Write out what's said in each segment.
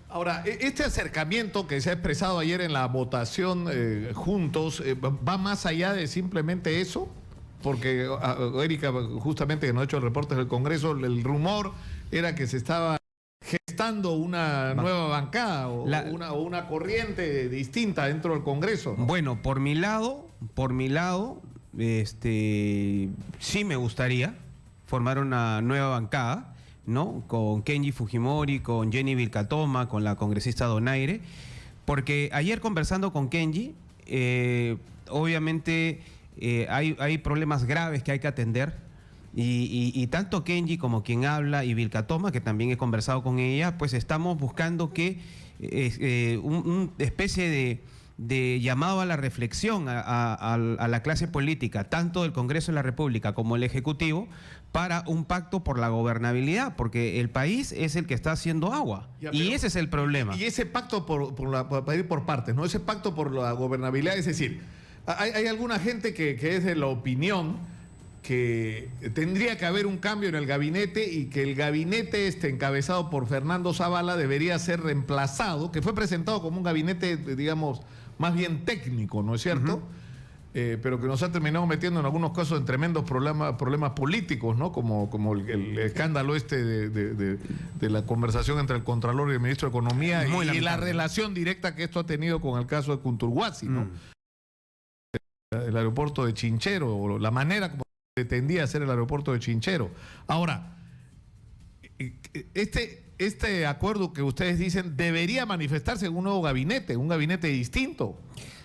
Ahora, este acercamiento que se ha expresado ayer en la votación juntos, ¿va más allá de simplemente eso? Porque Erika, justamente que nos ha hecho el reporte del Congreso, el rumor era que se estaba gestando una nueva bancada o una corriente distinta dentro del Congreso, ¿no? Bueno, por mi lado, sí me gustaría formar una nueva bancada, ¿no? Con Kenji Fujimori, con Jenny Vilcatoma, con la congresista Donaire, porque ayer conversando con Kenji, obviamente hay problemas graves que hay que atender, y tanto Kenji como quien habla y Vilcatoma, que también he conversado con ella, pues estamos buscando que una especie de llamado a la reflexión a la clase política, tanto del Congreso de la República como el Ejecutivo, para un pacto por la gobernabilidad, porque el país es el que está haciendo agua, y ese es el problema. Y ese pacto para ir por partes, ¿no? Ese pacto por la gobernabilidad, es decir, hay alguna gente que es de la opinión que tendría que haber un cambio en el gabinete y que el gabinete encabezado por Fernando Zavala debería ser reemplazado, que fue presentado como un gabinete, digamos, más bien técnico, ¿no es cierto? Pero que nos ha terminado metiendo en algunos casos en tremendos problemas políticos, ¿no? Como el escándalo de la conversación entre el Contralor y el Ministro de Economía y la relación directa que esto ha tenido con el caso de Kunturhuasi, ¿no? El aeropuerto de Chinchero, o la manera como pretendía hacer el aeropuerto de Chinchero. Ahora, este acuerdo que ustedes dicen debería manifestarse en un nuevo gabinete, un gabinete distinto.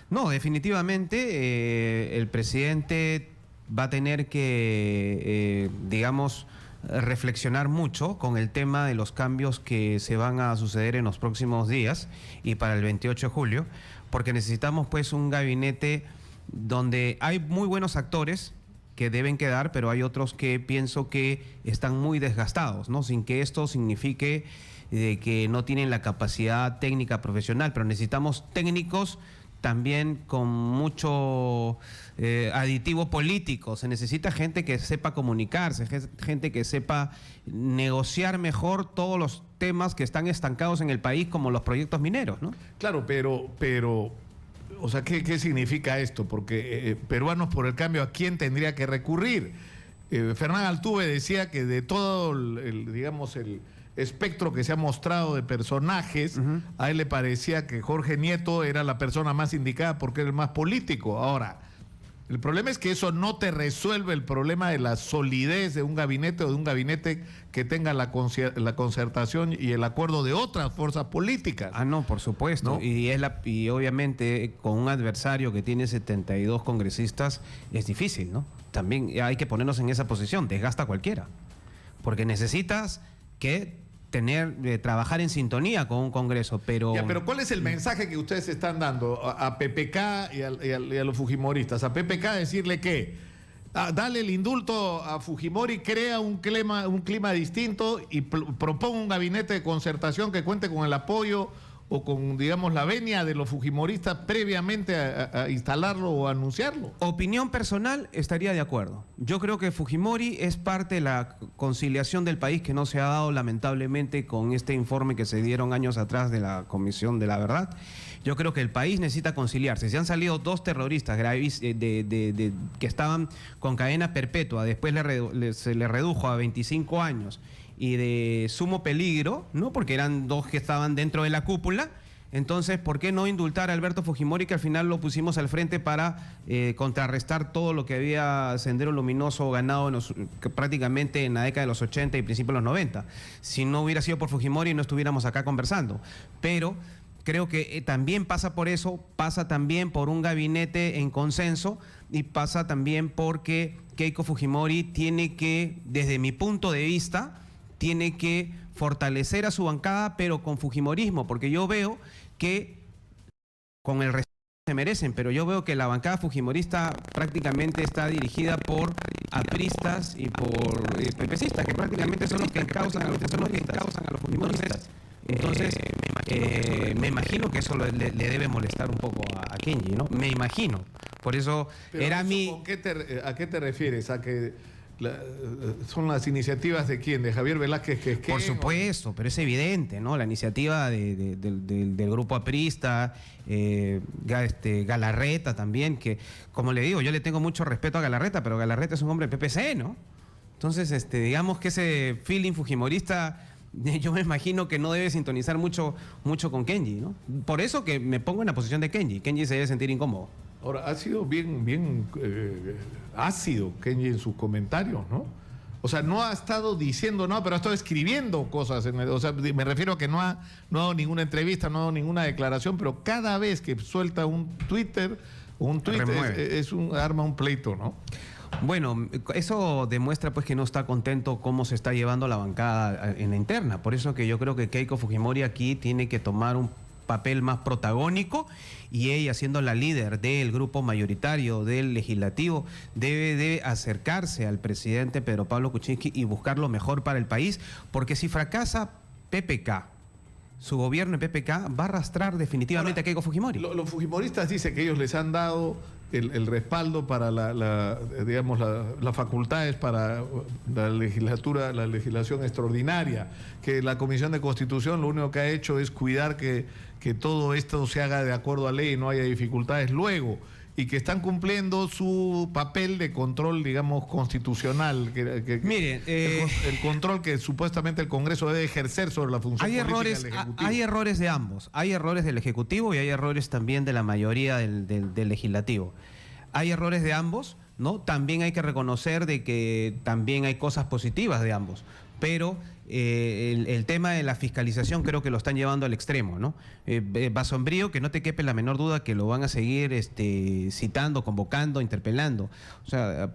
No, definitivamente el presidente va a tener que, digamos, reflexionar mucho con el tema de los cambios que se van a suceder en los próximos días y para el 28 de julio, porque necesitamos pues un gabinete donde hay muy buenos actores que deben quedar, pero hay otros que pienso que están muy desgastados, ¿no? Sin que esto signifique que no tienen la capacidad técnica profesional, pero necesitamos técnicos también con mucho aditivo político. Se necesita gente que sepa comunicarse, gente que sepa negociar mejor todos los temas que están estancados en el país, como los proyectos mineros, ¿no? Claro, pero o sea, ¿qué significa esto? Porque Peruanos por el Cambio, ¿a quién tendría que recurrir? Fernán Altuve decía que de todo digamos, el espectro que se ha mostrado de personajes, a él le parecía que Jorge Nieto era la persona más indicada porque era el más político. Ahora, el problema es que eso no te resuelve el problema de la solidez de un gabinete o de un gabinete que tenga la concertación y el acuerdo de otras fuerzas políticas. Ah, no, por supuesto. ¿No? Y obviamente con un adversario que tiene 72 congresistas es difícil, ¿no? También hay que ponernos en esa posición, desgasta a cualquiera. Porque necesitas que trabajar en sintonía con un Congreso, pero... Ya, pero ¿cuál es el mensaje que ustedes están dando a PPK y a los fujimoristas? A PPK decirle que dale el indulto a Fujimori, crea un clima distinto y proponga un gabinete de concertación que cuente con el apoyo o con, digamos, la venia de los fujimoristas previamente a instalarlo o a anunciarlo. Opinión personal, estaría de acuerdo. Yo creo que Fujimori es parte de la conciliación del país que no se ha dado lamentablemente con este informe que se dieron años atrás de la Comisión de la Verdad. Yo creo que el país necesita conciliarse. Se han salido dos terroristas graves que estaban con cadena perpetua, después se le redujo a 25 años y de sumo peligro, ¿no? Porque eran dos que estaban dentro de la cúpula. Entonces, ¿por qué no indultar a Alberto Fujimori, que al final lo pusimos al frente para contrarrestar todo lo que había Sendero Luminoso ganado prácticamente en la década de los 80 y principios de los 90? Si no hubiera sido por Fujimori, no estuviéramos acá conversando. Pero creo que también pasa por eso, pasa también por un gabinete en consenso y pasa también porque Keiko Fujimori tiene que, desde mi punto de vista, tiene que fortalecer a su bancada, pero con fujimorismo, porque yo veo que, con el respeto que se merecen, pero yo veo que la bancada fujimorista prácticamente está dirigida por apristas y por PPCistas, que prácticamente son los que causan a los fujimoristas. Entonces, me imagino que eso le debe molestar un poco a Kenji, ¿no? Me imagino. Por eso pero era eso, mi... ¿a qué te refieres? ¿A que son las iniciativas de quién, de Javier Velázquez Quezquén. Por supuesto, pero es evidente, ¿no? La iniciativa del grupo aprista, Galarreta también, que, como le digo, yo le tengo mucho respeto a Galarreta, pero Galarreta es un hombre del PPC, ¿no? Entonces, digamos que ese feeling fujimorista, yo me imagino que no debe sintonizar mucho con Kenji, ¿no? Por eso que me pongo en la posición de Kenji. Kenji se debe sentir incómodo. Ahora, ha sido bien ácido Kenji en sus comentarios, ¿no? O sea, no ha estado diciendo nada, pero ha estado escribiendo cosas. O sea, me refiero a que no ha dado ninguna entrevista, no ha dado ninguna declaración, pero cada vez que suelta un Twitter, arma un pleito, ¿no? Bueno, eso demuestra pues que no está contento cómo se está llevando la bancada en la interna. Por eso que yo creo que Keiko Fujimori aquí tiene que tomar un papel más protagónico, y ella, siendo la líder del grupo mayoritario del legislativo, debe de acercarse al presidente Pedro Pablo Kuczynski y buscar lo mejor para el país, porque si fracasa PPK, su gobierno en PPK va a arrastrar definitivamente a Keiko Fujimori. Los fujimoristas dicen que ellos les han dado el respaldo para las facultades para la legislación extraordinaria, que la Comisión de Constitución lo único que ha hecho es cuidar que todo esto se haga de acuerdo a ley y no haya dificultades luego, y que están cumpliendo su papel de control, digamos, constitucional. Miren, el control que supuestamente el Congreso debe ejercer sobre la función política del Ejecutivo. Hay errores de ambos. Hay errores del Ejecutivo y hay errores también de la mayoría del Legislativo. Hay errores de ambos, ¿no? También hay que reconocer de que también hay cosas positivas de ambos. Pero el tema de la fiscalización creo que lo están llevando al extremo, ¿no? Basombrío, que no te quepe la menor duda que lo van a seguir citando, convocando, interpelando. O sea,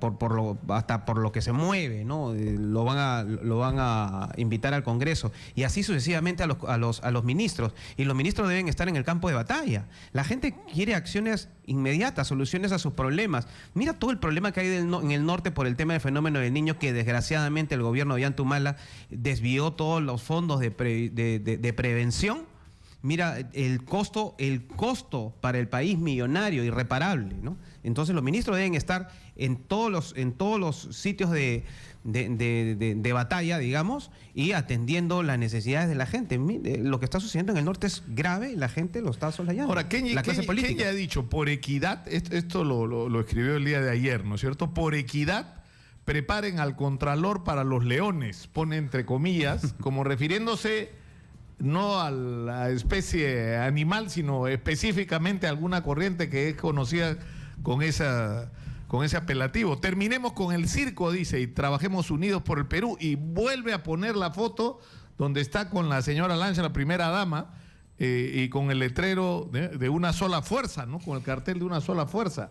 hasta por lo que se mueve, ¿no? Lo van a invitar al Congreso. Y así sucesivamente a los ministros. Y los ministros deben estar en el campo de batalla. La gente quiere acciones inmediatas, soluciones a sus problemas. Mira todo el problema que hay en el norte por el tema del fenómeno del Niño, que desgraciadamente el gobierno de Ollanta desvió todos los fondos de prevención. Mira, el costo para el país millonario, irreparable, ¿no? Entonces los ministros deben estar en todos los sitios de batalla, digamos, y atendiendo las necesidades de la gente. Mire, lo que está sucediendo en el norte es grave y la gente lo está soslayando. Ahora, Kenji ha dicho, por equidad, esto lo escribió el día de ayer, ¿no es cierto? Por equidad, preparen al Contralor para los leones, pone entre comillas, como refiriéndose no a la especie animal, sino específicamente a alguna corriente que es conocida con ese apelativo. Terminemos con el circo, dice, y trabajemos unidos por el Perú. Y vuelve a poner la foto donde está con la señora Lancha, la primera dama, y con el letrero de una sola fuerza, ¿no? Con el cartel de una sola fuerza.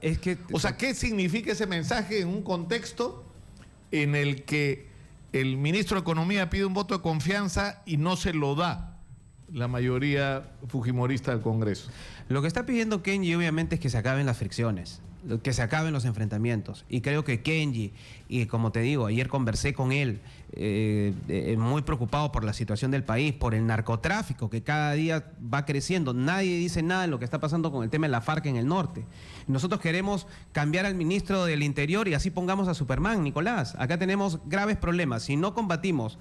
O sea, ¿qué significa ese mensaje en un contexto en el que el ministro de Economía pide un voto de confianza y no se lo da la mayoría fujimorista del Congreso? Lo que está pidiendo Kenji obviamente es que se acaben las fricciones, que se acaben los enfrentamientos. Y creo que Kenji, y como te digo, ayer conversé con él, muy preocupado por la situación del país, por el narcotráfico que cada día va creciendo. Nadie dice nada de lo que está pasando con el tema de la FARC en el norte. Nosotros queremos cambiar al ministro del Interior y así pongamos a Superman, Nicolás. Acá tenemos graves problemas. Si no combatimos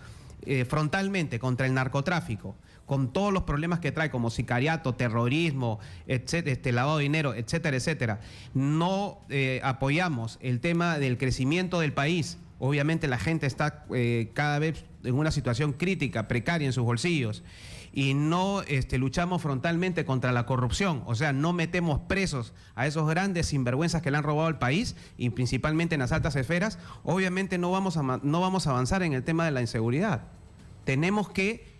frontalmente contra el narcotráfico, con todos los problemas que trae, como sicariato, terrorismo, etcétera, lavado de dinero, etcétera, etcétera, no apoyamos el tema del crecimiento del país. Obviamente la gente está cada vez en una situación crítica, precaria en sus bolsillos, y no luchamos frontalmente contra la corrupción, o sea, no metemos presos a esos grandes sinvergüenzas que le han robado al país, y principalmente en las altas esferas. Obviamente no vamos a avanzar en el tema de la inseguridad. Tenemos que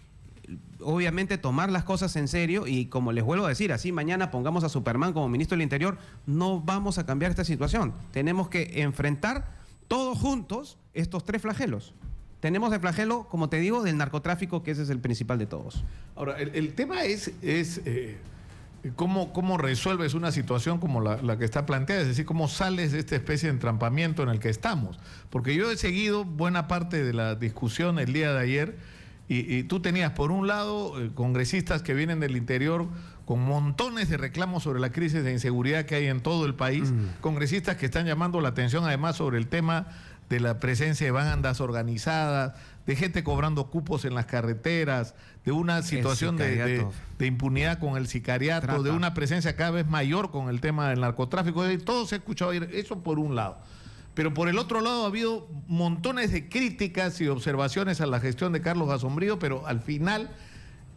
obviamente tomar las cosas en serio, y como les vuelvo a decir, así mañana pongamos a Superman como ministro del Interior, no vamos a cambiar esta situación. Tenemos que enfrentar todos juntos estos tres flagelos. Tenemos el flagelo, como te digo, del narcotráfico, que ese es el principal de todos. Ahora, el tema es cómo resuelves una situación como la que está planteada, es decir, cómo sales de esta especie de entrampamiento en el que estamos. Porque yo he seguido buena parte de la discusión el día de ayer, y tú tenías, por un lado, congresistas que vienen del interior con montones de reclamos sobre la crisis de inseguridad que hay en todo el país, congresistas que están llamando la atención además sobre el tema de la presencia de bandas organizadas, de gente cobrando cupos en las carreteras, de una situación de impunidad con el sicariato, Trata. de una presencia cada vez mayor con el tema del narcotráfico. Todo se ha escuchado eso por un lado. Pero por el otro lado ha habido montones de críticas y observaciones a la gestión de Carlos Basombrío, pero al final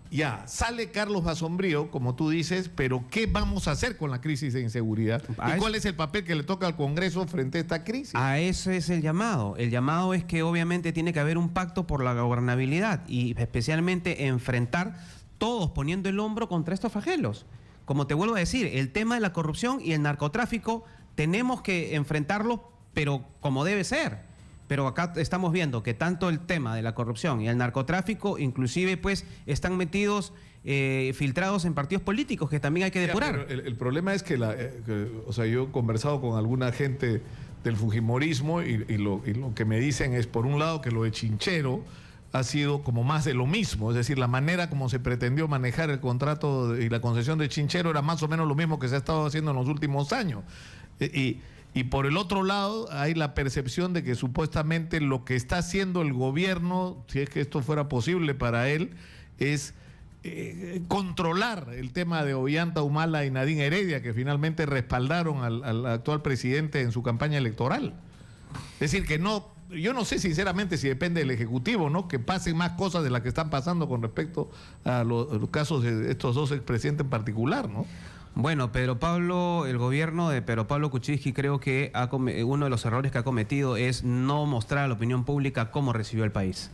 ya sale Carlos Basombrío, como tú dices, pero ¿qué vamos a hacer con la crisis de inseguridad? ¿Y cuál es el papel que le toca al Congreso frente a esta crisis? A eso es el llamado. El llamado es que obviamente tiene que haber un pacto por la gobernabilidad y especialmente enfrentar todos poniendo el hombro contra estos flagelos. Como te vuelvo a decir, el tema de la corrupción y el narcotráfico tenemos que enfrentarlos, pero como debe ser. Pero acá estamos viendo que tanto el tema de la corrupción y el narcotráfico, inclusive, pues, están metidos, filtrados en partidos políticos que también hay que depurar. Pero el problema es que, o sea, yo he conversado con alguna gente del fujimorismo y lo que me dicen es, por un lado, que lo de Chinchero ha sido como más de lo mismo, es decir, la manera como se pretendió manejar el contrato y la concesión de Chinchero era más o menos lo mismo que se ha estado haciendo en los últimos años. Y por el otro lado hay la percepción de que supuestamente lo que está haciendo el gobierno, si es que esto fuera posible para él, es controlar el tema de Ollanta Humala y Nadine Heredia, que finalmente respaldaron al actual presidente en su campaña electoral. Es decir, que no, yo no sé sinceramente si depende del Ejecutivo, ¿no? Que pasen más cosas de las que están pasando con respecto a los casos de estos dos expresidentes en particular, ¿no? Bueno, el gobierno de Pedro Pablo Kuczynski creo que uno de los errores que ha cometido es no mostrar a la opinión pública cómo recibió el país.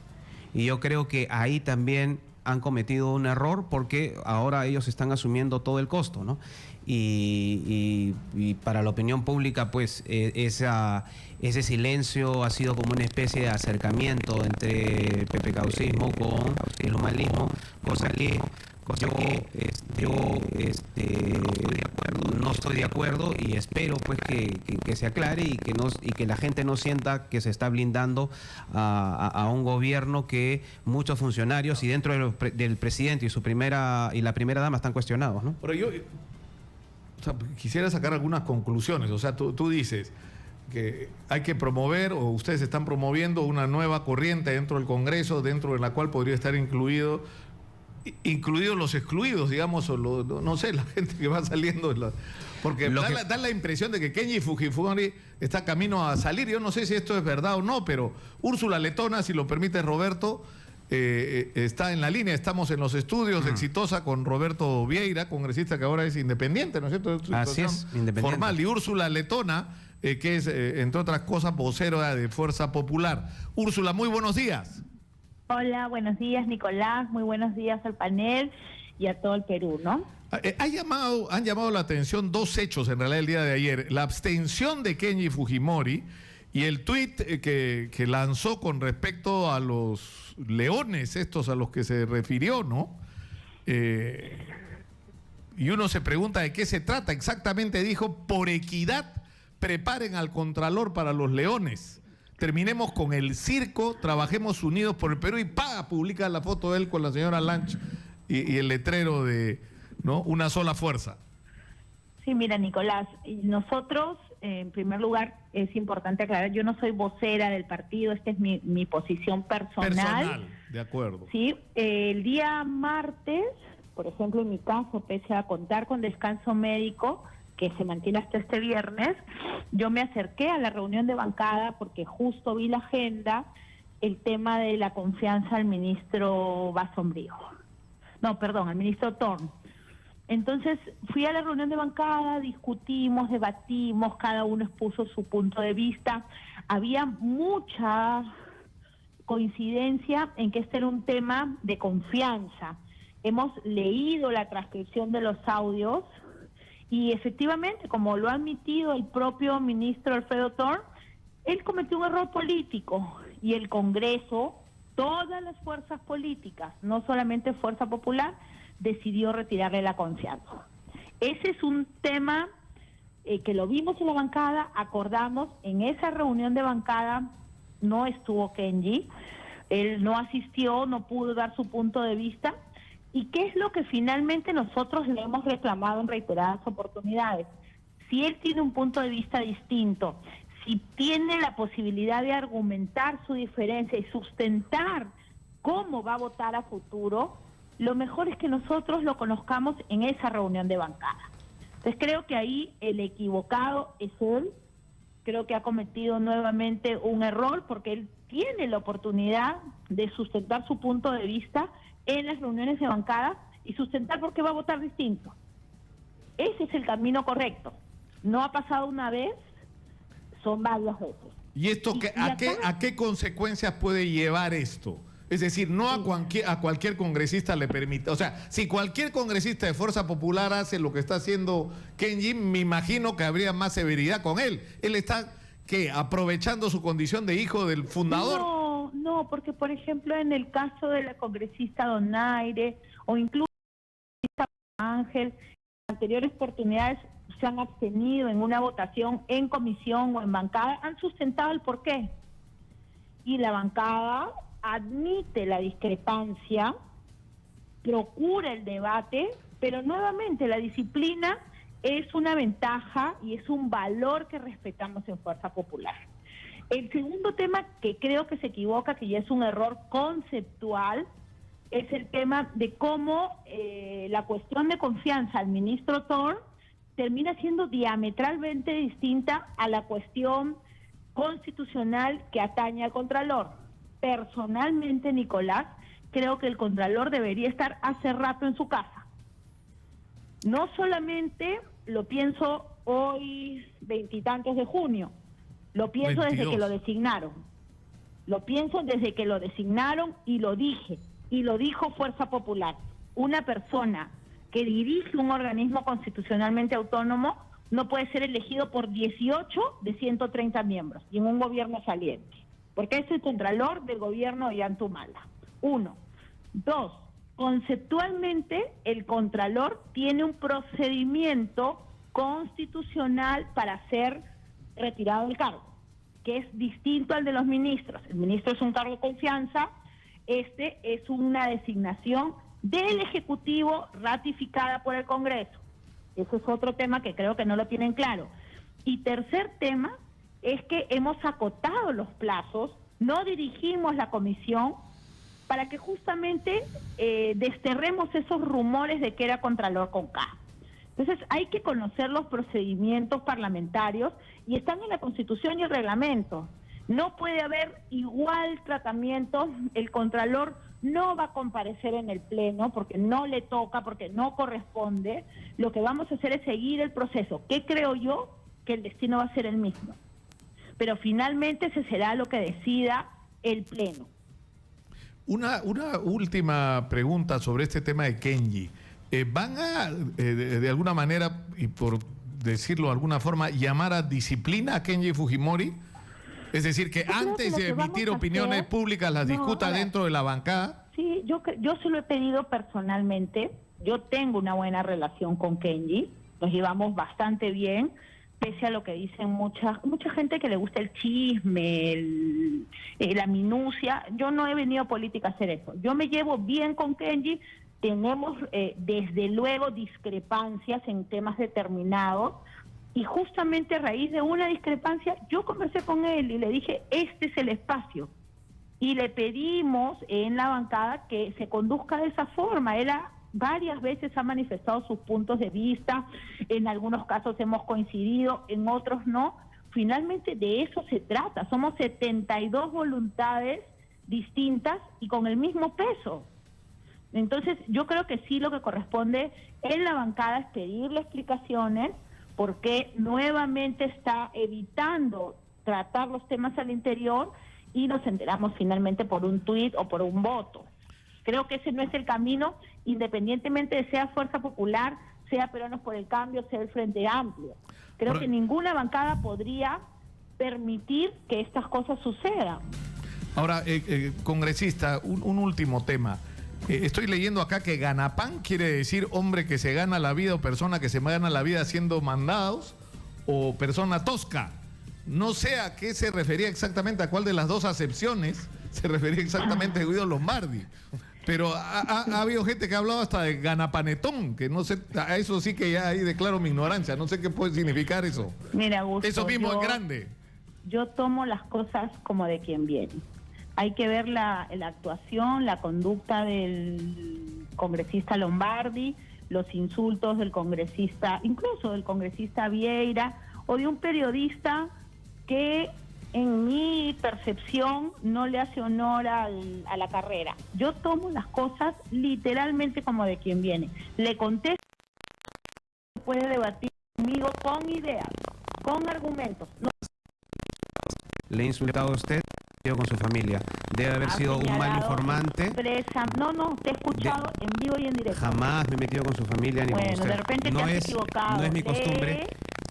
Y yo creo que ahí también han cometido un error porque ahora ellos están asumiendo todo el costo, ¿no? Y para la opinión pública, pues, ese silencio ha sido como una especie de acercamiento entre pepecaucismo con el humanismo, cosa que yo no estoy de acuerdo y espero pues que se aclare y que la gente no sienta que se está blindando a un gobierno que muchos funcionarios y dentro del presidente y la primera dama están cuestionados, ¿no? Pero yo quisiera sacar algunas conclusiones. O sea, tú dices que hay que promover, o ustedes están promoviendo una nueva corriente dentro del Congreso, dentro de la cual podría estar incluidos los excluidos, digamos, o no sé, la gente que va saliendo. Porque da la impresión de que Kenji Fujimori está camino a salir. Yo no sé si esto es verdad o no, pero Úrsula Letona, si lo permite Roberto, está en la línea. Estamos en los estudios, exitosa con Roberto Vieira, congresista que ahora es independiente, ¿no es cierto? Así es, independiente. Formal. Y Úrsula Letona, que es, entre otras cosas, vocera de Fuerza Popular. Úrsula, muy buenos días. Hola, buenos días, Nicolás. Muy buenos días al panel y a todo el Perú, ¿no? Han llamado la atención dos hechos en realidad el día de ayer. La abstención de Kenji Fujimori y el tuit que lanzó con respecto a los leones estos a los que se refirió, ¿no? Y uno se pregunta de qué se trata. Exactamente dijo, por equidad, preparen al Contralor para los leones. Terminemos con el circo, trabajemos unidos por el Perú y publica la foto de él con la señora Lanch y el letrero de, ¿no?, una sola fuerza. Sí, mira, Nicolás, nosotros, en primer lugar, es importante aclarar, yo no soy vocera del partido, esta es mi posición personal. De acuerdo. Sí, el día martes, por ejemplo, en mi caso, pese a contar con descanso médico, que se mantiene hasta este viernes, yo me acerqué a la reunión de bancada porque justo vi la agenda, el tema de la confianza al ministro Basombrío. No, perdón, al ministro Thorn. Entonces fui a la reunión de bancada, discutimos, debatimos, cada uno expuso su punto de vista. Había mucha coincidencia en que este era un tema de confianza. Hemos leído la transcripción de los audios y efectivamente, como lo ha admitido el propio ministro Alfredo Thorn, él cometió un error político y el Congreso, todas las fuerzas políticas, no solamente Fuerza Popular, decidió retirarle la confianza. Ese es un tema que lo vimos en la bancada, acordamos, en esa reunión de bancada no estuvo Kenji, él no asistió, no pudo dar su punto de vista. ¿Y qué es lo que finalmente nosotros le hemos reclamado en reiteradas oportunidades? Si él tiene un punto de vista distinto, si tiene la posibilidad de argumentar su diferencia y sustentar cómo va a votar a futuro, lo mejor es que nosotros lo conozcamos en esa reunión de bancada. Entonces creo que ahí el equivocado es él, creo que ha cometido nuevamente un error porque él tiene la oportunidad de sustentar su punto de vista en las reuniones de bancada y sustentar por qué va a votar distinto. Ese es el camino correcto. No ha pasado una vez, son varias veces. ¿Y esto a qué consecuencias puede llevar esto? Es decir, no a cualquier congresista le permite. O sea, si cualquier congresista de Fuerza Popular hace lo que está haciendo Kenji, me imagino que habría más severidad con él. Él está, ¿qué? Aprovechando su condición de hijo del fundador. No, porque por ejemplo en el caso de la congresista Donaire o incluso Ángel, en anteriores oportunidades se han abstenido en una votación en comisión o en bancada, han sustentado el porqué. Y la bancada admite la discrepancia, procura el debate, pero nuevamente la disciplina es una ventaja y es un valor que respetamos en Fuerza Popular. El segundo tema que creo que se equivoca, que ya es un error conceptual, es el tema de cómo la cuestión de confianza al ministro Thor termina siendo diametralmente distinta a la cuestión constitucional que atañe al Contralor. Personalmente, Nicolás, creo que el Contralor debería estar hace rato en su casa. No solamente lo pienso hoy, 20 y tantos de junio, lo pienso 22. Desde que lo designaron. Lo pienso desde que lo designaron y lo dije, y lo dijo Fuerza Popular. Una persona que dirige un organismo constitucionalmente autónomo no puede ser elegido por 18 de 130 miembros y en un gobierno saliente, porque es el contralor del gobierno de Ollantumala. 1. 2. Conceptualmente, el contralor tiene un procedimiento constitucional para ser retirado del cargo, que es distinto al de los ministros. El ministro es un cargo de confianza, este es una designación del Ejecutivo ratificada por el Congreso. Ese es otro tema que creo que no lo tienen claro. Y tercer tema es que hemos acotado los plazos, no dirigimos la comisión para que justamente desterremos esos rumores de que era Contralor con K. Entonces hay que conocer los procedimientos parlamentarios y están en la Constitución y el reglamento. No puede haber igual tratamiento, el Contralor no va a comparecer en el Pleno porque no le toca, porque no corresponde. Lo que vamos a hacer es seguir el proceso, que creo yo que el destino va a ser el mismo. Pero finalmente ese será lo que decida el Pleno. Una última pregunta sobre este tema de Kenji. ¿Van a, de alguna manera, y por decirlo de alguna forma, llamar a disciplina a Kenji Fujimori? Es decir, que antes de emitir opiniones públicas las discuta dentro de la bancada. Sí, yo se lo he pedido personalmente. Yo tengo una buena relación con Kenji, nos llevamos bastante bien, pese a lo que dicen mucha gente que le gusta el chisme, la minucia. Yo no he venido a política a hacer eso. Yo me llevo bien con Kenji, tenemos desde luego discrepancias en temas determinados, y justamente a raíz de una discrepancia yo conversé con él y le dije, este es el espacio. Y le pedimos en la bancada que se conduzca de esa forma. Él varias veces ha manifestado sus puntos de vista, en algunos casos hemos coincidido, en otros no. Finalmente de eso se trata, somos 72 voluntades distintas y con el mismo peso. Entonces yo creo que sí, lo que corresponde en la bancada es pedirle explicaciones, porque nuevamente está evitando tratar los temas al interior y nos enteramos finalmente por un tuit o por un voto. Creo que ese no es el camino, independientemente de sea Fuerza Popular, sea Peruanos por el Cambio, sea el Frente Amplio. Creo que ninguna bancada podría permitir que estas cosas sucedan. Ahora, congresista, un último tema. Estoy leyendo acá que ganapán quiere decir hombre que se gana la vida o persona que se gana la vida haciendo mandados o persona tosca. No sé a qué se refería exactamente, a cuál de las dos acepciones se refería exactamente Guido Lombardi. Pero ha habido gente que ha hablado hasta de ganapanetón, que no sé, a eso sí que ya ahí declaro mi ignorancia, no sé qué puede significar eso. Mira, Augusto, eso mismo en grande. yo tomo las cosas como de quien viene. Hay que ver la actuación, la conducta del congresista Lombardi, los insultos del congresista, incluso del congresista Vieira, o de un periodista que en mi percepción no le hace honor a la carrera. Yo tomo las cosas literalmente como de quien viene. Le contesto, puede debatir conmigo con ideas, con argumentos. No. Le he insultado a usted con su familia. Debe haber sido un mal informante. No, te he escuchado en vivo y en directo. Jamás me he metido con su familia ni con usted. Bueno, de repente te has equivocado. No es mi costumbre.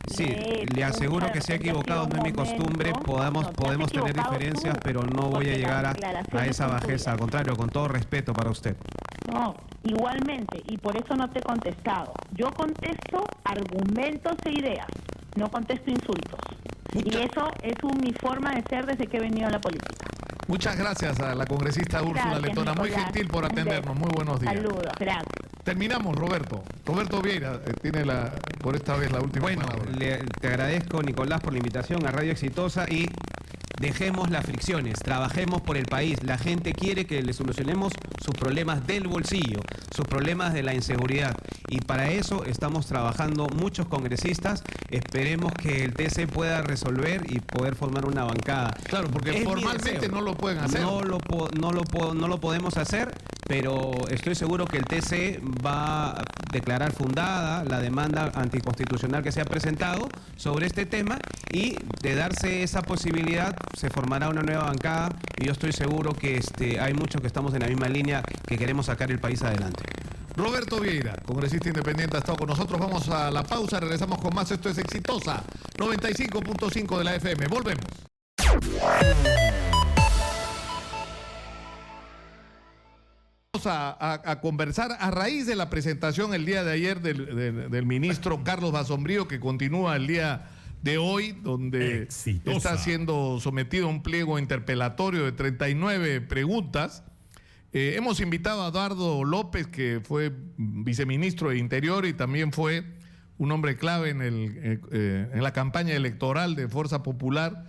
Sí, le aseguro que se ha equivocado, no es mi costumbre. Podemos tener diferencias, pero no voy a llegar a esa bajeza. Al contrario, con todo respeto para usted. No, igualmente, y por eso no te he contestado. Yo contesto argumentos e ideas, no contesto insultos. Y eso es mi forma de ser desde que he venido a la política. Muchas gracias a la congresista Úrsula Letona, muy gentil por atendernos. Muy buenos días. Saludos, gracias. Terminamos, Roberto. Roberto Vieira tiene por esta vez la última palabra. Te agradezco, Nicolás, por la invitación a Radio Exitosa y dejemos las fricciones, trabajemos por el país. La gente quiere que le solucionemos sus problemas del bolsillo, sus problemas de la inseguridad. Y para eso estamos trabajando muchos congresistas. Esperemos que el TC pueda resolver y poder formar una bancada. Claro, porque formalmente no lo pueden hacer. No lo podemos hacer, pero estoy seguro que el TC va a declarar fundada la demanda anticonstitucional que se ha presentado sobre este tema, y de darse esa posibilidad se formará una nueva bancada, y yo estoy seguro que hay muchos que estamos en la misma línea, que queremos sacar el país adelante. Roberto Vieira, congresista independiente, ha estado con nosotros. Vamos a la pausa, regresamos con más. Esto es Exitosa 95.5 de la FM. Volvemos. Vamos a conversar a raíz de la presentación el día de ayer del ministro Carlos Basombrío, que continúa el día de hoy, donde está siendo sometido a un pliego interpelatorio de 39 preguntas. Hemos invitado a Eduardo López, que fue viceministro de Interior y también fue un hombre clave en la campaña electoral de Fuerza Popular,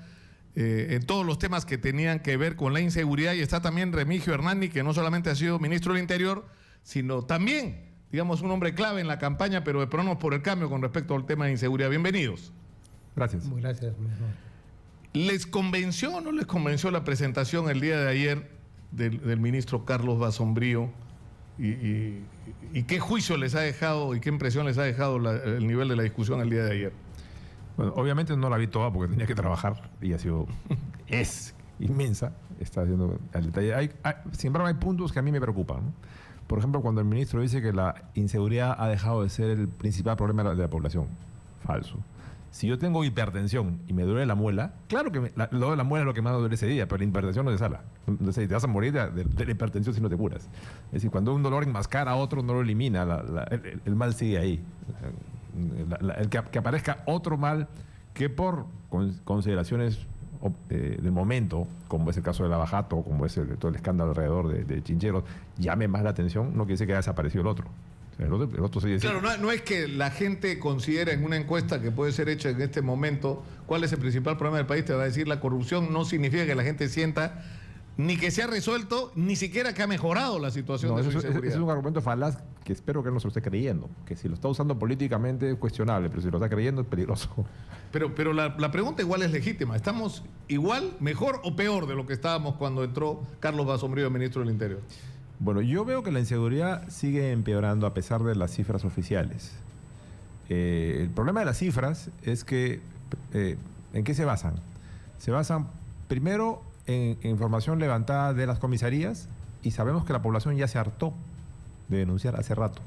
en todos los temas que tenían que ver con la inseguridad. Y está también Remigio Hernani, que no solamente ha sido ministro del Interior, sino también, digamos, un hombre clave en la campaña, pero de Próximos por el Cambio con respecto al tema de inseguridad. Bienvenidos. Gracias. Muy gracias. ¿Les convenció o no les convenció la presentación el día de ayer del ministro Carlos Basombrío? ¿Y qué juicio les ha dejado y qué impresión les ha dejado el nivel de la discusión el día de ayer? Bueno, obviamente no la vi toda porque tenía que trabajar y es inmensa. Está haciendo el detalle. Sin embargo, hay puntos que a mí me preocupan, ¿no? Por ejemplo, cuando el ministro dice que la inseguridad ha dejado de ser el principal problema de la población. Falso. Si yo tengo hipertensión y me duele la muela, claro que lo de la muela es lo que más me duele ese día, pero la hipertensión no se sana. Entonces te vas a morir de la hipertensión si no te curas. Es decir, cuando un dolor enmascara a otro, no lo elimina, el mal sigue ahí. El que aparezca otro mal que por consideraciones del momento, como es el caso de Lavajato, como es todo el escándalo alrededor de Chincheros, llame más la atención, no quiere decir que haya desaparecido el otro. El otro sí claro, no es que la gente considere en una encuesta que puede ser hecha en este momento cuál es el principal problema del país. Te va a decir la corrupción. No significa que la gente sienta ni que se ha resuelto, ni siquiera que ha mejorado la situación de su inseguridad. Ese es un argumento falaz que espero que no se lo esté creyendo. Que si lo está usando políticamente es cuestionable, pero si lo está creyendo es peligroso. Pero la pregunta igual es legítima. ¿Estamos igual, mejor o peor de lo que estábamos cuando entró Carlos Basombrío, ministro del Interior? Bueno, yo veo que la inseguridad sigue empeorando a pesar de las cifras oficiales. El problema de las cifras es que, ¿en qué se basan? Se basan primero en información levantada de las comisarías, y sabemos que la población ya se hartó de denunciar hace rato.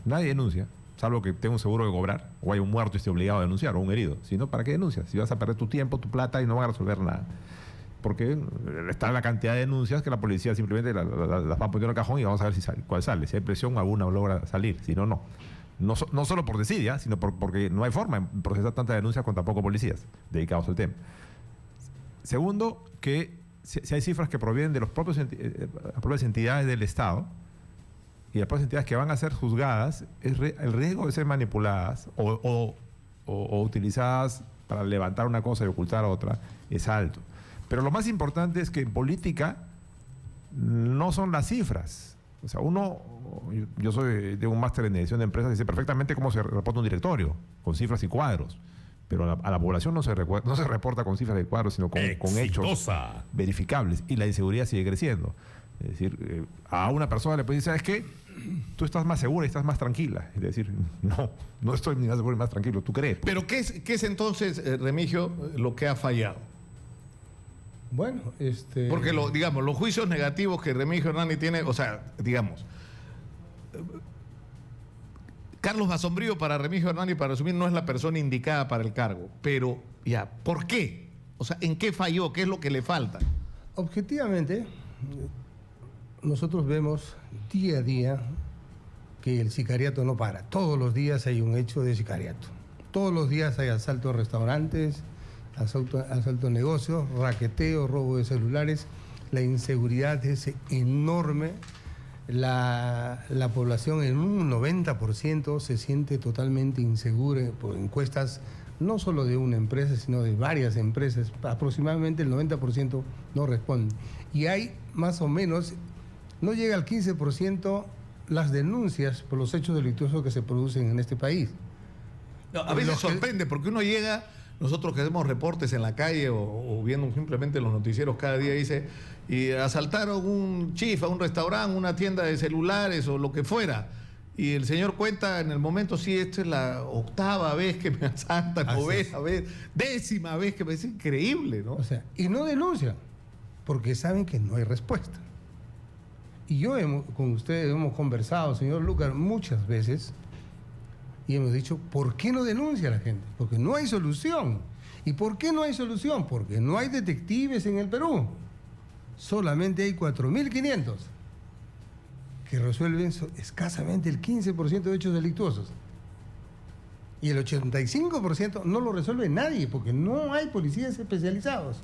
Nadie denuncia, salvo que tenga un seguro de cobrar, o hay un muerto y esté obligado a denunciar, o un herido. Si no, ¿para qué denuncias? Si vas a perder tu tiempo, tu plata y no van a resolver nada. Porque está la cantidad de denuncias que la policía simplemente las va poniendo en el cajón y vamos a ver cuál sale. Si hay presión, alguna logra salir, si no, no. No solo por desidia, sino porque no hay forma de procesar tantas denuncias con tan pocos policías dedicados al tema. Segundo, que si hay cifras que provienen de las propias entidades del Estado y las propias entidades que van a ser juzgadas, el riesgo de ser manipuladas o utilizadas para levantar una cosa y ocultar otra es alto. Pero lo más importante es que en política no son las cifras. O sea, yo soy de un máster en dirección de empresas y sé perfectamente cómo se reporta un directorio, con cifras y cuadros. Pero a la población no se reporta con cifras y cuadros, sino con hechos verificables. Y la inseguridad sigue creciendo. Es decir, a una persona le puede decir, ¿sabes qué? Tú estás más segura y estás más tranquila. Es decir, no estoy ni más seguro ni más tranquilo. ¿Tú crees? Pero ¿qué es entonces, Remigio, lo que ha fallado? Bueno, Porque, digamos, los juicios negativos que Remigio Hernani tiene, o sea, digamos, Carlos Basombrío para Remigio Hernani, para resumir, no es la persona indicada para el cargo. Pero, ya, ¿por qué? O sea, ¿en qué falló? ¿Qué es lo que le falta? objetivamente, nosotros vemos día a día que el sicariato no para. Todos los días hay un hecho de sicariato. Todos los días hay asalto a restaurantes, asalto a negocios, raqueteo, robo de celulares. La inseguridad es enorme. La población en un 90% se siente totalmente insegura por encuestas, no solo de una empresa, sino de varias empresas. Aproximadamente el 90% no responde. Y hay más o menos, no llega al 15% las denuncias por los hechos delictuosos que se producen en este país. No, a veces sorprende porque uno llega, nosotros que hacemos reportes en la calle o viendo simplemente los noticieros cada día, dice, y asaltaron un chifa, un restaurante, una tienda de celulares o lo que fuera. Y el señor cuenta en el momento, sí, esta es la 8ª vez que me asaltan, 9ª vez, 10ª vez, que me parece increíble, ¿no? O sea, y no denuncian, porque saben que no hay respuesta. Y yo con ustedes hemos conversado, señor Lucar, muchas veces, y hemos dicho, ¿por qué no denuncia la gente? Porque no hay solución. ¿Y por qué no hay solución? Porque no hay detectives en el Perú. Solamente hay 4.500 que resuelven escasamente el 15% de hechos delictuosos. Y el 85% no lo resuelve nadie, porque no hay policías especializados.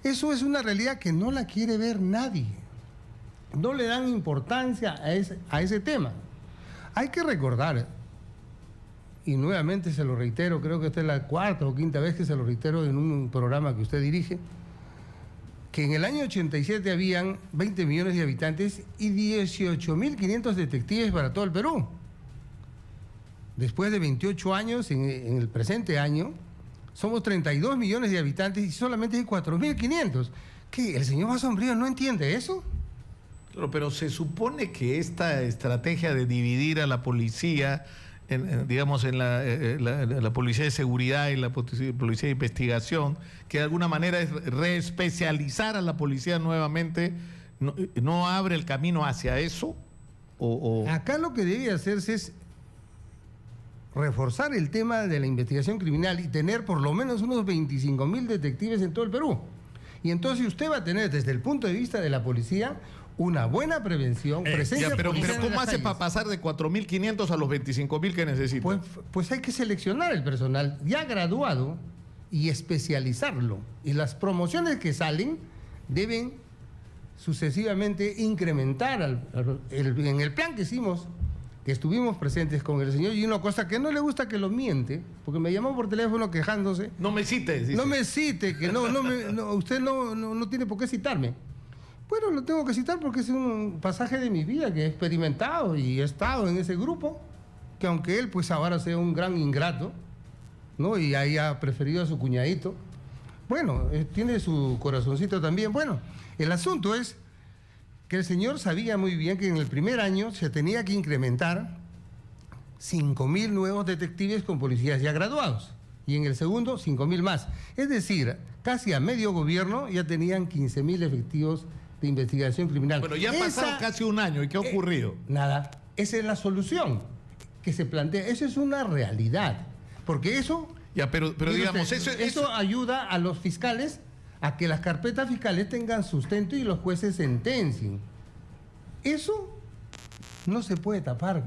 Eso es una realidad que no la quiere ver nadie. No le dan importancia a ese tema. Hay que recordar, y nuevamente se lo reitero, creo que esta es la 4ª o 5ª vez que se lo reitero en un programa que usted dirige, que en el año 87 habían 20 millones de habitantes y 18.500 detectives para todo el Perú. Después de 28 años, en el presente año, somos 32 millones de habitantes y solamente hay 4.500. ¿Qué? ¿El señor Basombrío no entiende eso? Claro, pero se supone que esta estrategia de dividir a la policía, digamos, en la policía de seguridad y la policía de investigación, que de alguna manera es reespecializar a la policía nuevamente, ¿no abre el camino hacia eso? Acá lo que debe hacerse es reforzar el tema de la investigación criminal y tener por lo menos unos 25.000 detectives en todo el Perú. Y entonces usted va a tener, desde el punto de vista de la policía, una buena prevención, presencia pero policial en ¿cómo las hace calles? para pasar de 4.500 a los 25.000 que necesita? Pues hay que seleccionar el personal ya graduado y especializarlo. Y las promociones que salen deben sucesivamente incrementar en el plan que hicimos, que estuvimos presentes con el señor Gino Costa, que no le gusta que lo miente, porque me llamó por teléfono quejándose. No me cites. No me cite, que usted no tiene por qué citarme. Bueno, lo tengo que citar porque es un pasaje de mi vida que he experimentado y he estado en ese grupo, que aunque él pues ahora sea un gran ingrato, ¿no? Y haya preferido a su cuñadito, bueno, tiene su corazoncito también. Bueno, el asunto es que el señor sabía muy bien que en el primer año se tenía que incrementar 5.000 nuevos detectives con policías ya graduados, y en el segundo 5.000 más. Es decir, casi a medio gobierno ya tenían 15.000 efectivos de investigación criminal. Bueno, ya ha pasado casi un año. ¿Y qué ha ocurrido? Nada. Esa es la solución que se plantea. Eso es una realidad. Porque eso... Ya, pero digamos, eso ayuda a los fiscales a que las carpetas fiscales tengan sustento y los jueces sentencien. Eso no se puede tapar.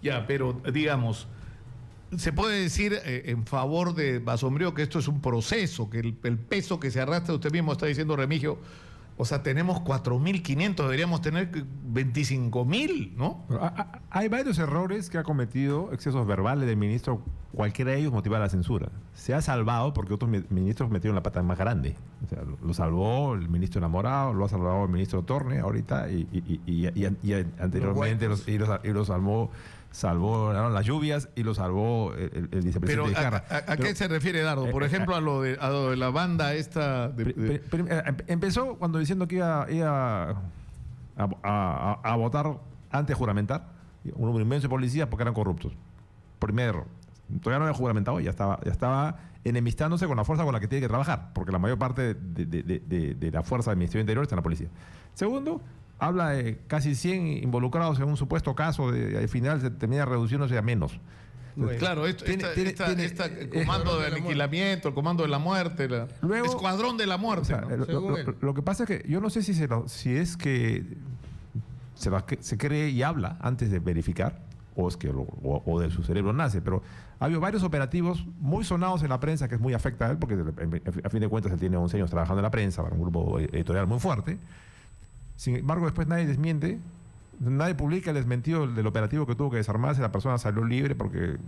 Ya, pero digamos, se puede decir en favor de Basombrío que esto es un proceso, que el peso que se arrastra, usted mismo está diciendo, Remigio, o sea, tenemos 4.500, deberíamos tener 25.000, ¿no? Hay varios errores que ha cometido, excesos verbales del ministro cualquiera de ellos motiva la censura. Se ha salvado porque otros ministros metieron la pata más grande. O sea, lo salvó el ministro Enamorado, lo ha salvado el ministro Torne ahorita y anteriormente lo salvó las lluvias y lo salvó el vicepresidente Pero Vizcarra. ¿a qué se refiere, Dardo? Por ejemplo, a lo de la banda esta... Empezó cuando diciendo que iba a votar antes de juramentar un número inmenso de policías porque eran corruptos. Primero, todavía no había juramentado, ya estaba enemistándose con la fuerza con la que tiene que trabajar, porque la mayor parte de la fuerza del Ministerio del Interior está en la policía. Segundo, habla de casi 100 involucrados en un supuesto caso, al final se termina reduciéndose a menos. Bueno, claro, el comando de aniquilamiento, el comando de la muerte, luego, escuadrón de la muerte. O sea, ¿no? lo que pasa es que yo no sé si es que se cree y habla antes de verificar, o es que o de su cerebro nace, pero ha habido varios operativos muy sonados en la prensa, que es muy afecta a él, porque a fin de cuentas él tiene 11 años trabajando en la prensa, para un grupo editorial muy fuerte. Sin embargo, después nadie desmiente, nadie publica el desmentido del operativo que tuvo que desarmarse, la persona salió libre porque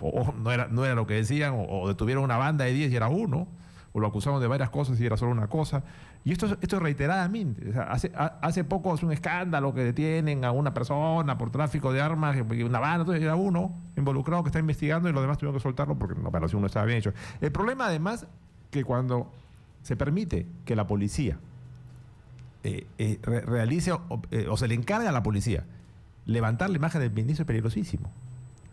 o no era lo que decían, o detuvieron una banda de 10 y era uno, o lo acusaron de varias cosas y era solo una cosa. Y esto reiteradamente. O sea, hace poco es un escándalo que detienen a una persona por tráfico de armas, una banda, entonces era uno involucrado que está investigando y los demás tuvieron que soltarlo porque la operación no estaba bien hecha. El problema, además, que cuando se permite que la policía realice o se le encarga a la policía levantar la imagen del ministro es peligrosísimo.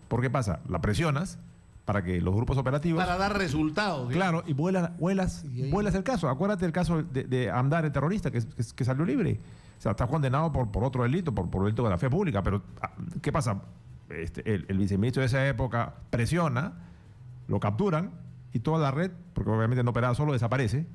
¿Por qué pasa? La presionas para que los grupos operativos... Para dar resultados. Claro, y vuelas el caso. Acuérdate del caso de Amdar, el terrorista, que salió libre. O sea, está condenado por otro delito, por delito de la fe pública. Pero, ¿qué pasa? El viceministro de esa época presiona, lo capturan, y toda la red, porque obviamente no operaba solo, desaparece.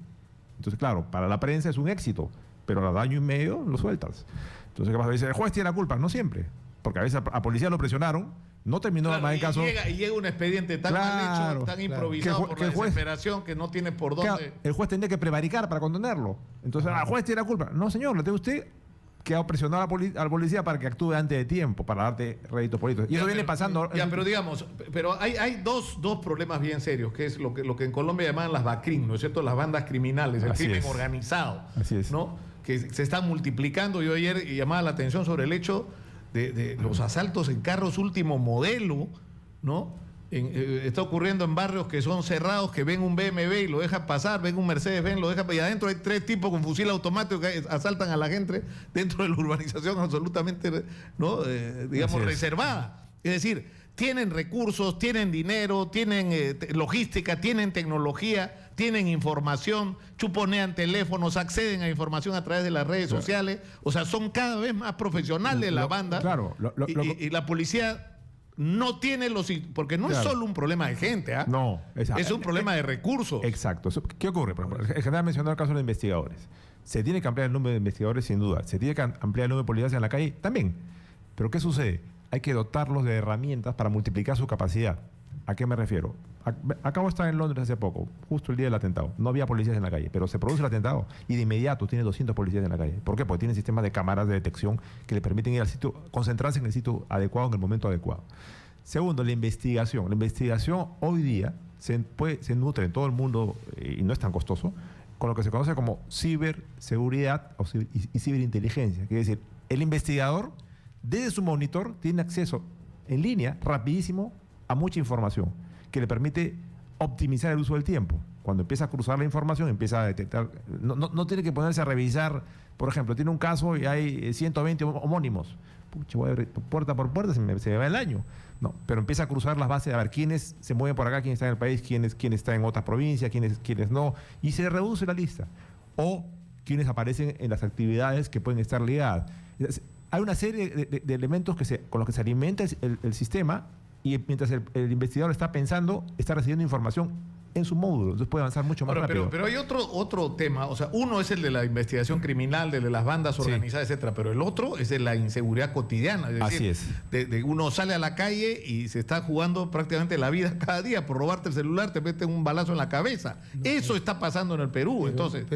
Entonces, claro, para la prensa es un éxito, pero al año y medio lo sueltas. Entonces, ¿qué pasa? Dice, el juez tiene la culpa. No siempre. Porque a veces a policía lo presionaron, no terminó más en caso. Y llega un expediente tan mal hecho, tan improvisado por la desesperación que no tiene por dónde. Claro, el juez tendría que prevaricar para condenarlo. Entonces, el juez tiene la culpa. No, señor, le tiene usted que ha presionado al policía para que actúe antes de tiempo, para darte réditos políticos. Y eso viene pasando. Pero digamos, hay dos problemas bien serios, que es lo que en Colombia llaman las BACRIM, ¿no es cierto? Las bandas criminales, el crimen organizado. Así es. ¿No? Que se están multiplicando. Yo ayer llamaba la atención sobre el hecho de los asaltos en carros último modelo, ¿no? Está ocurriendo en barrios que son cerrados, que ven un BMW y lo dejan pasar, ven un Mercedes-Benz, lo dejan pasar, y adentro hay 3 tipos con fusil automático que asaltan a la gente dentro de la urbanización absolutamente, ¿no? Digamos, reservada. Es decir, tienen recursos, tienen dinero, tienen logística, tienen tecnología, tienen información, chuponean teléfonos, acceden a información a través de las redes sociales. O sea, son cada vez más profesionales la banda. Claro. Y la policía no tiene porque no es solo un problema de gente, ¿ah? No, es un problema de recursos. Exacto. ¿Qué ocurre? Por ejemplo, el general mencionó el caso de los investigadores. Se tiene que ampliar el número de investigadores, sin duda. Se tiene que ampliar el número de policías en la calle, también. Pero ¿qué sucede? Hay que dotarlos de herramientas para multiplicar su capacidad. ¿A qué me refiero? Acabo de estar en Londres hace poco, justo el día del atentado. No había policías en la calle, pero se produce el atentado y de inmediato tiene 200 policías en la calle. ¿Por qué? Porque tienen sistemas de cámaras de detección que le permiten ir al sitio, concentrarse en el sitio adecuado, en el momento adecuado. Segundo, la investigación. La investigación hoy día se nutre en todo el mundo y no es tan costoso, con lo que se conoce como ciberseguridad y ciberinteligencia. Quiere decir, el investigador desde su monitor tiene acceso en línea, rapidísimo, a mucha información que le permite optimizar el uso del tiempo. Cuando empieza a cruzar la información, empieza a detectar. No tiene que ponerse a revisar, por ejemplo, tiene un caso y hay 120 homónimos. Pucha, voy a ir puerta por puerta, se me va el año. No, pero empieza a cruzar las bases, a ver quiénes se mueven por acá, quién está en el país, quién está en otras provincias, quiénes no, y se reduce la lista. O quienes aparecen en las actividades que pueden estar ligadas. Hay una serie de elementos con los que se alimenta el sistema, y mientras el investigador está pensando, está recibiendo información en su módulo, entonces puede avanzar mucho más rápido. Pero hay otro tema, o sea, uno es el de la investigación criminal, de las bandas organizadas, etcétera, pero el otro es de la inseguridad cotidiana. Es decir, así es. De uno sale a la calle y se está jugando prácticamente la vida cada día. Por robarte el celular te meten un balazo en la cabeza. Eso está pasando en el Perú, entonces.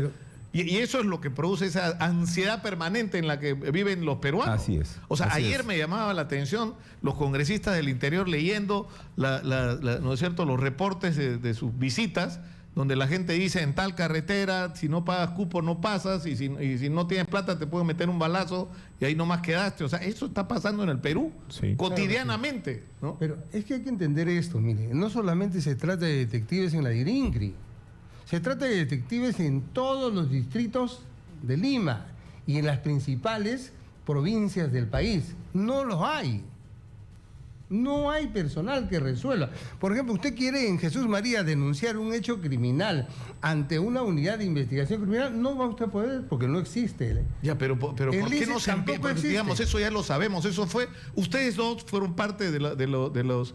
Y eso es lo que produce esa ansiedad permanente en la que viven los peruanos. Así es. O sea, así ayer es. me llamaba la atención los congresistas del interior leyendo, ¿no es cierto?, los reportes de sus visitas, donde la gente dice en tal carretera, si no pagas cupo no pasas, y si no tienes plata te pueden meter un balazo y ahí nomás quedaste. O sea, eso está pasando en el Perú Sí. cotidianamente, ¿no? Pero es que hay que entender esto, mire, no solamente se trata de detectives en la IRINCRI, se trata de detectives en todos los distritos de Lima y en las principales provincias del país. No los hay. No hay personal que resuelva. Por ejemplo, usted quiere en Jesús María denunciar un hecho criminal ante una unidad de investigación criminal, no va usted a poder porque no existe. Ya, pero ¿por El qué ICE no se tampoco empieza? existe. Digamos, eso ya lo sabemos, eso fue, ustedes dos fueron parte de los,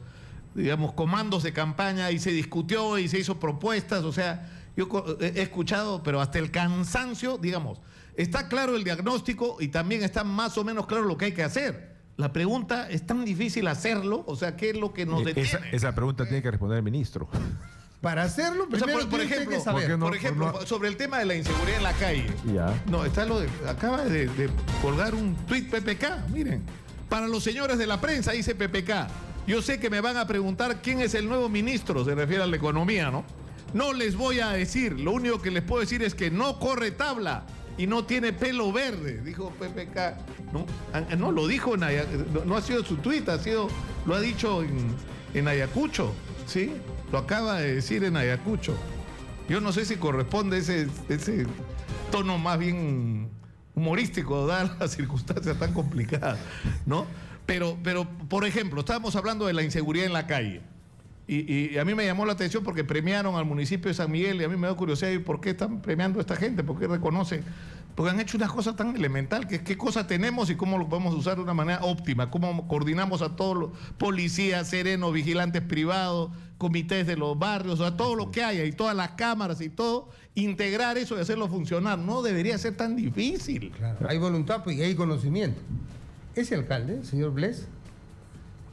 digamos, comandos de campaña y se discutió y se hizo propuestas, o sea, yo he escuchado, pero hasta el cansancio, digamos, está claro el diagnóstico y también está más o menos claro lo que hay que hacer. La pregunta, ¿es tan difícil hacerlo? O sea, ¿qué es lo que nos detiene? Esa pregunta tiene que responder el ministro. Para hacerlo, O sea, primero por tiene usted ejemplo, que saber. no? por ejemplo, sobre el tema de la inseguridad en la calle. Ya. No, está acaba de colgar un tuit PPK, miren. Para los señores de la prensa, dice PPK. Yo sé que me van a preguntar quién es el nuevo ministro, se refiere a la economía, ¿no? No les voy a decir, lo único que les puedo decir es que no corre tabla y no tiene pelo verde, dijo PPK. No lo dijo en no ha sido su tuit, lo ha dicho en Ayacucho, ¿sí? Lo acaba de decir en Ayacucho. Yo no sé si corresponde ese tono más bien humorístico, dadas las circunstancias tan complicadas, ¿no? Pero, por ejemplo, estábamos hablando de la inseguridad en la calle. Y a mí me llamó la atención porque premiaron al municipio de San Miguel y a mí me da curiosidad, ¿y por qué están premiando a esta gente? ¿Por qué reconocen? Porque han hecho una cosa tan elemental, que es qué cosa tenemos y cómo lo podemos usar de una manera óptima, cómo coordinamos a todos los policías, serenos, vigilantes privados, comités de los barrios, a todo lo que haya y todas las cámaras y todo, integrar eso y hacerlo funcionar. No debería ser tan difícil. Claro, hay voluntad y hay conocimiento. Ese alcalde, el señor Bles,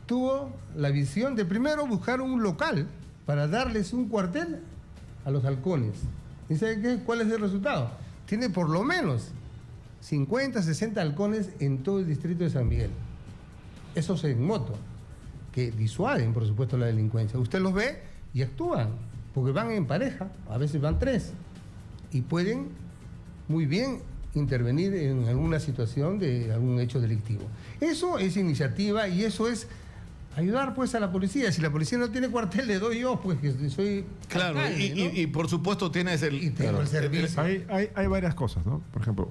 tuvo la visión de primero buscar un local para darles un cuartel a los halcones. ¿Y sabe qué? ¿Cuál es el resultado? Tiene por lo menos 50, 60 halcones en todo el distrito de San Miguel. Esos en moto, que disuaden, por supuesto, la delincuencia. Usted los ve y actúan, porque van en pareja, a veces van 3, y pueden muy bien intervenir en alguna situación de algún hecho delictivo. Eso es iniciativa y eso es ayudar pues a la policía. Si la policía no tiene cuartel, le doy yo, pues que soy Claro, alcalde, ¿no? y por supuesto tienes Y tengo el servicio. Hay varias cosas, ¿no? Por ejemplo,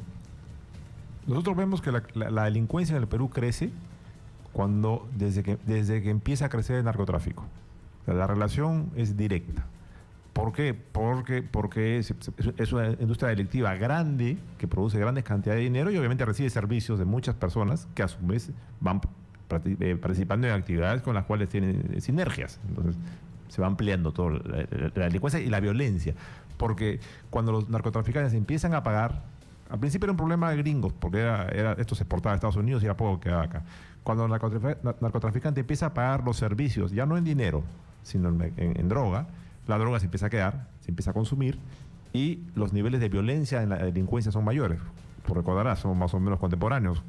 nosotros vemos que la delincuencia en el Perú crece desde que empieza a crecer el narcotráfico. O sea, la relación es directa. ¿Por qué? Porque es una industria delictiva grande que produce grandes cantidades de dinero y obviamente recibe servicios de muchas personas que a su vez van participando en actividades con las cuales tienen sinergias. Entonces se va ampliando todo la delincuencia y la violencia. Porque cuando los narcotraficantes empiezan a pagar, al principio era un problema de gringos, porque esto se exportaba a Estados Unidos y era poco que quedaba acá. Cuando el narcotraficante empieza a pagar los servicios, ya no en dinero, sino en droga, la droga se empieza a quedar, se empieza a consumir y los niveles de violencia en la delincuencia son mayores. Tú recordarás, somos más o menos contemporáneos.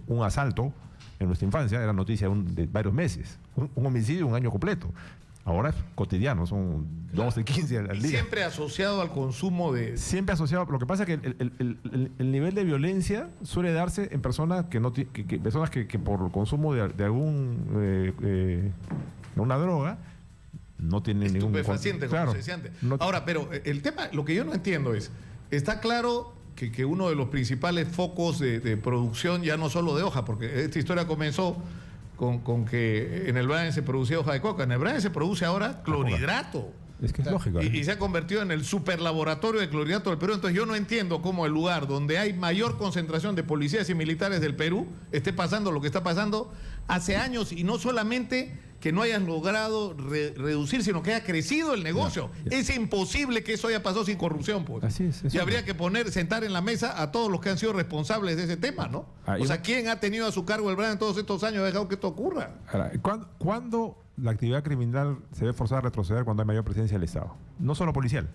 Un asalto en nuestra infancia era noticia de varios meses. Un homicidio un año completo. Ahora es cotidiano, son 12, 15 al día. Siempre asociado al consumo de... Siempre asociado. Lo que pasa es que el nivel de violencia suele darse en personas que por el consumo de una droga no tienen ningún... Estupefaciente, como se decía antes. Ahora, pero el tema, lo que yo no entiendo es, está claro que uno de los principales focos de producción, ya no solo de hoja, porque esta historia comenzó con que en el Brain se producía hoja de coca, en el Brain se produce ahora clorhidrato. Es que es lógico. Y se ha convertido en el superlaboratorio de clorhidrato del Perú. Entonces yo no entiendo cómo el lugar donde hay mayor concentración de policías y militares del Perú esté pasando lo que está pasando hace años, y no solamente que no hayas logrado reducir, sino que haya crecido el negocio. Es imposible que eso haya pasado sin corrupción, pues. Así es. Y habría que sentar en la mesa a todos los que han sido responsables de ese tema, ¿no? O sea, ¿quién ha tenido a su cargo el Brain todos estos años y ha dejado que esto ocurra? Ahora, ¿cuándo la actividad criminal se ve forzada a retroceder? Cuando hay mayor presencia del Estado? No solo policial,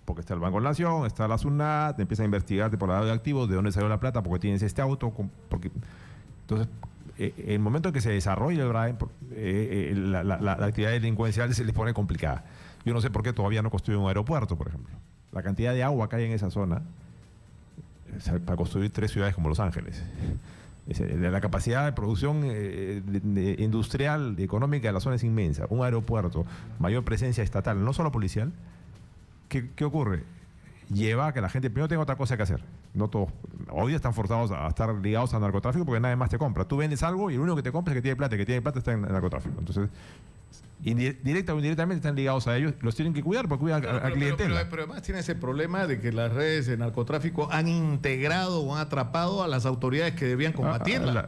porque está el Banco de la Nación, está la SUNAT, empieza a investigarte por la deuda de activos, de dónde salió la plata, porque tienes este auto, porque... Entonces, el momento en que se desarrolla el BRAE, la actividad delincuencial se les pone complicada. Yo no sé por qué todavía no construyen un aeropuerto, por ejemplo. La cantidad de agua que hay en esa zona, para construir 3 ciudades como Los Ángeles. La capacidad de producción industrial, económica de la zona es inmensa. Un aeropuerto, mayor presencia estatal, no solo policial. ¿Qué ocurre? Lleva a que la gente primero tenga otra cosa que hacer. No todos hoy están forzados a estar ligados al narcotráfico porque nadie más te compra. Tú vendes algo y el único que te compra es el que tiene plata. El que tiene plata está en el narcotráfico. Entonces, directa o indirectamente están ligados a ellos. Los tienen que cuidar porque cuidan a clientela. Pero además tiene ese problema de que las redes de narcotráfico han integrado o han atrapado a las autoridades que debían combatirla.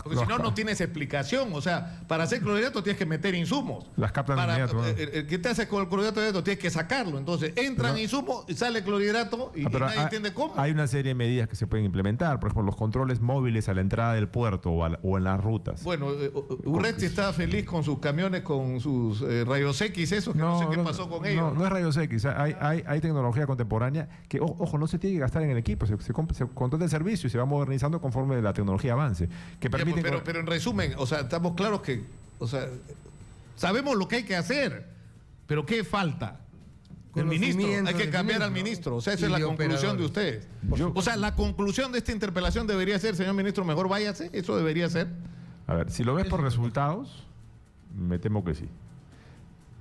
Porque si no, no tienes explicación. O sea, para hacer clorhidrato tienes que meter insumos. Las captan de inmediato. ¿Qué te hace con el clorhidrato? Tienes que sacarlo. Entonces, entran insumos, sale clorhidrato y nadie entiende cómo. Hay una serie de medidas que se pueden implementar. Por ejemplo, los controles móviles a la entrada del puerto o en las rutas. Bueno, Urresti está feliz con sus camiones, con sus rayos X, esos que no sé qué pasó con ellos. No es rayos X. Hay tecnología contemporánea que, ojo, no se tiene que gastar en el equipo. Se contrata el servicio y se va modernizando conforme la tecnología avance. Que permite pero en resumen, o sea, estamos claros que, o sea, sabemos lo que hay que hacer, pero ¿qué falta? El ministro, hay que cambiar al ministro. O sea, esa es la conclusión de ustedes. O sea, la conclusión de esta interpelación debería ser, señor ministro, mejor váyase. Eso debería ser. A ver, si lo ves por resultados, me temo que sí.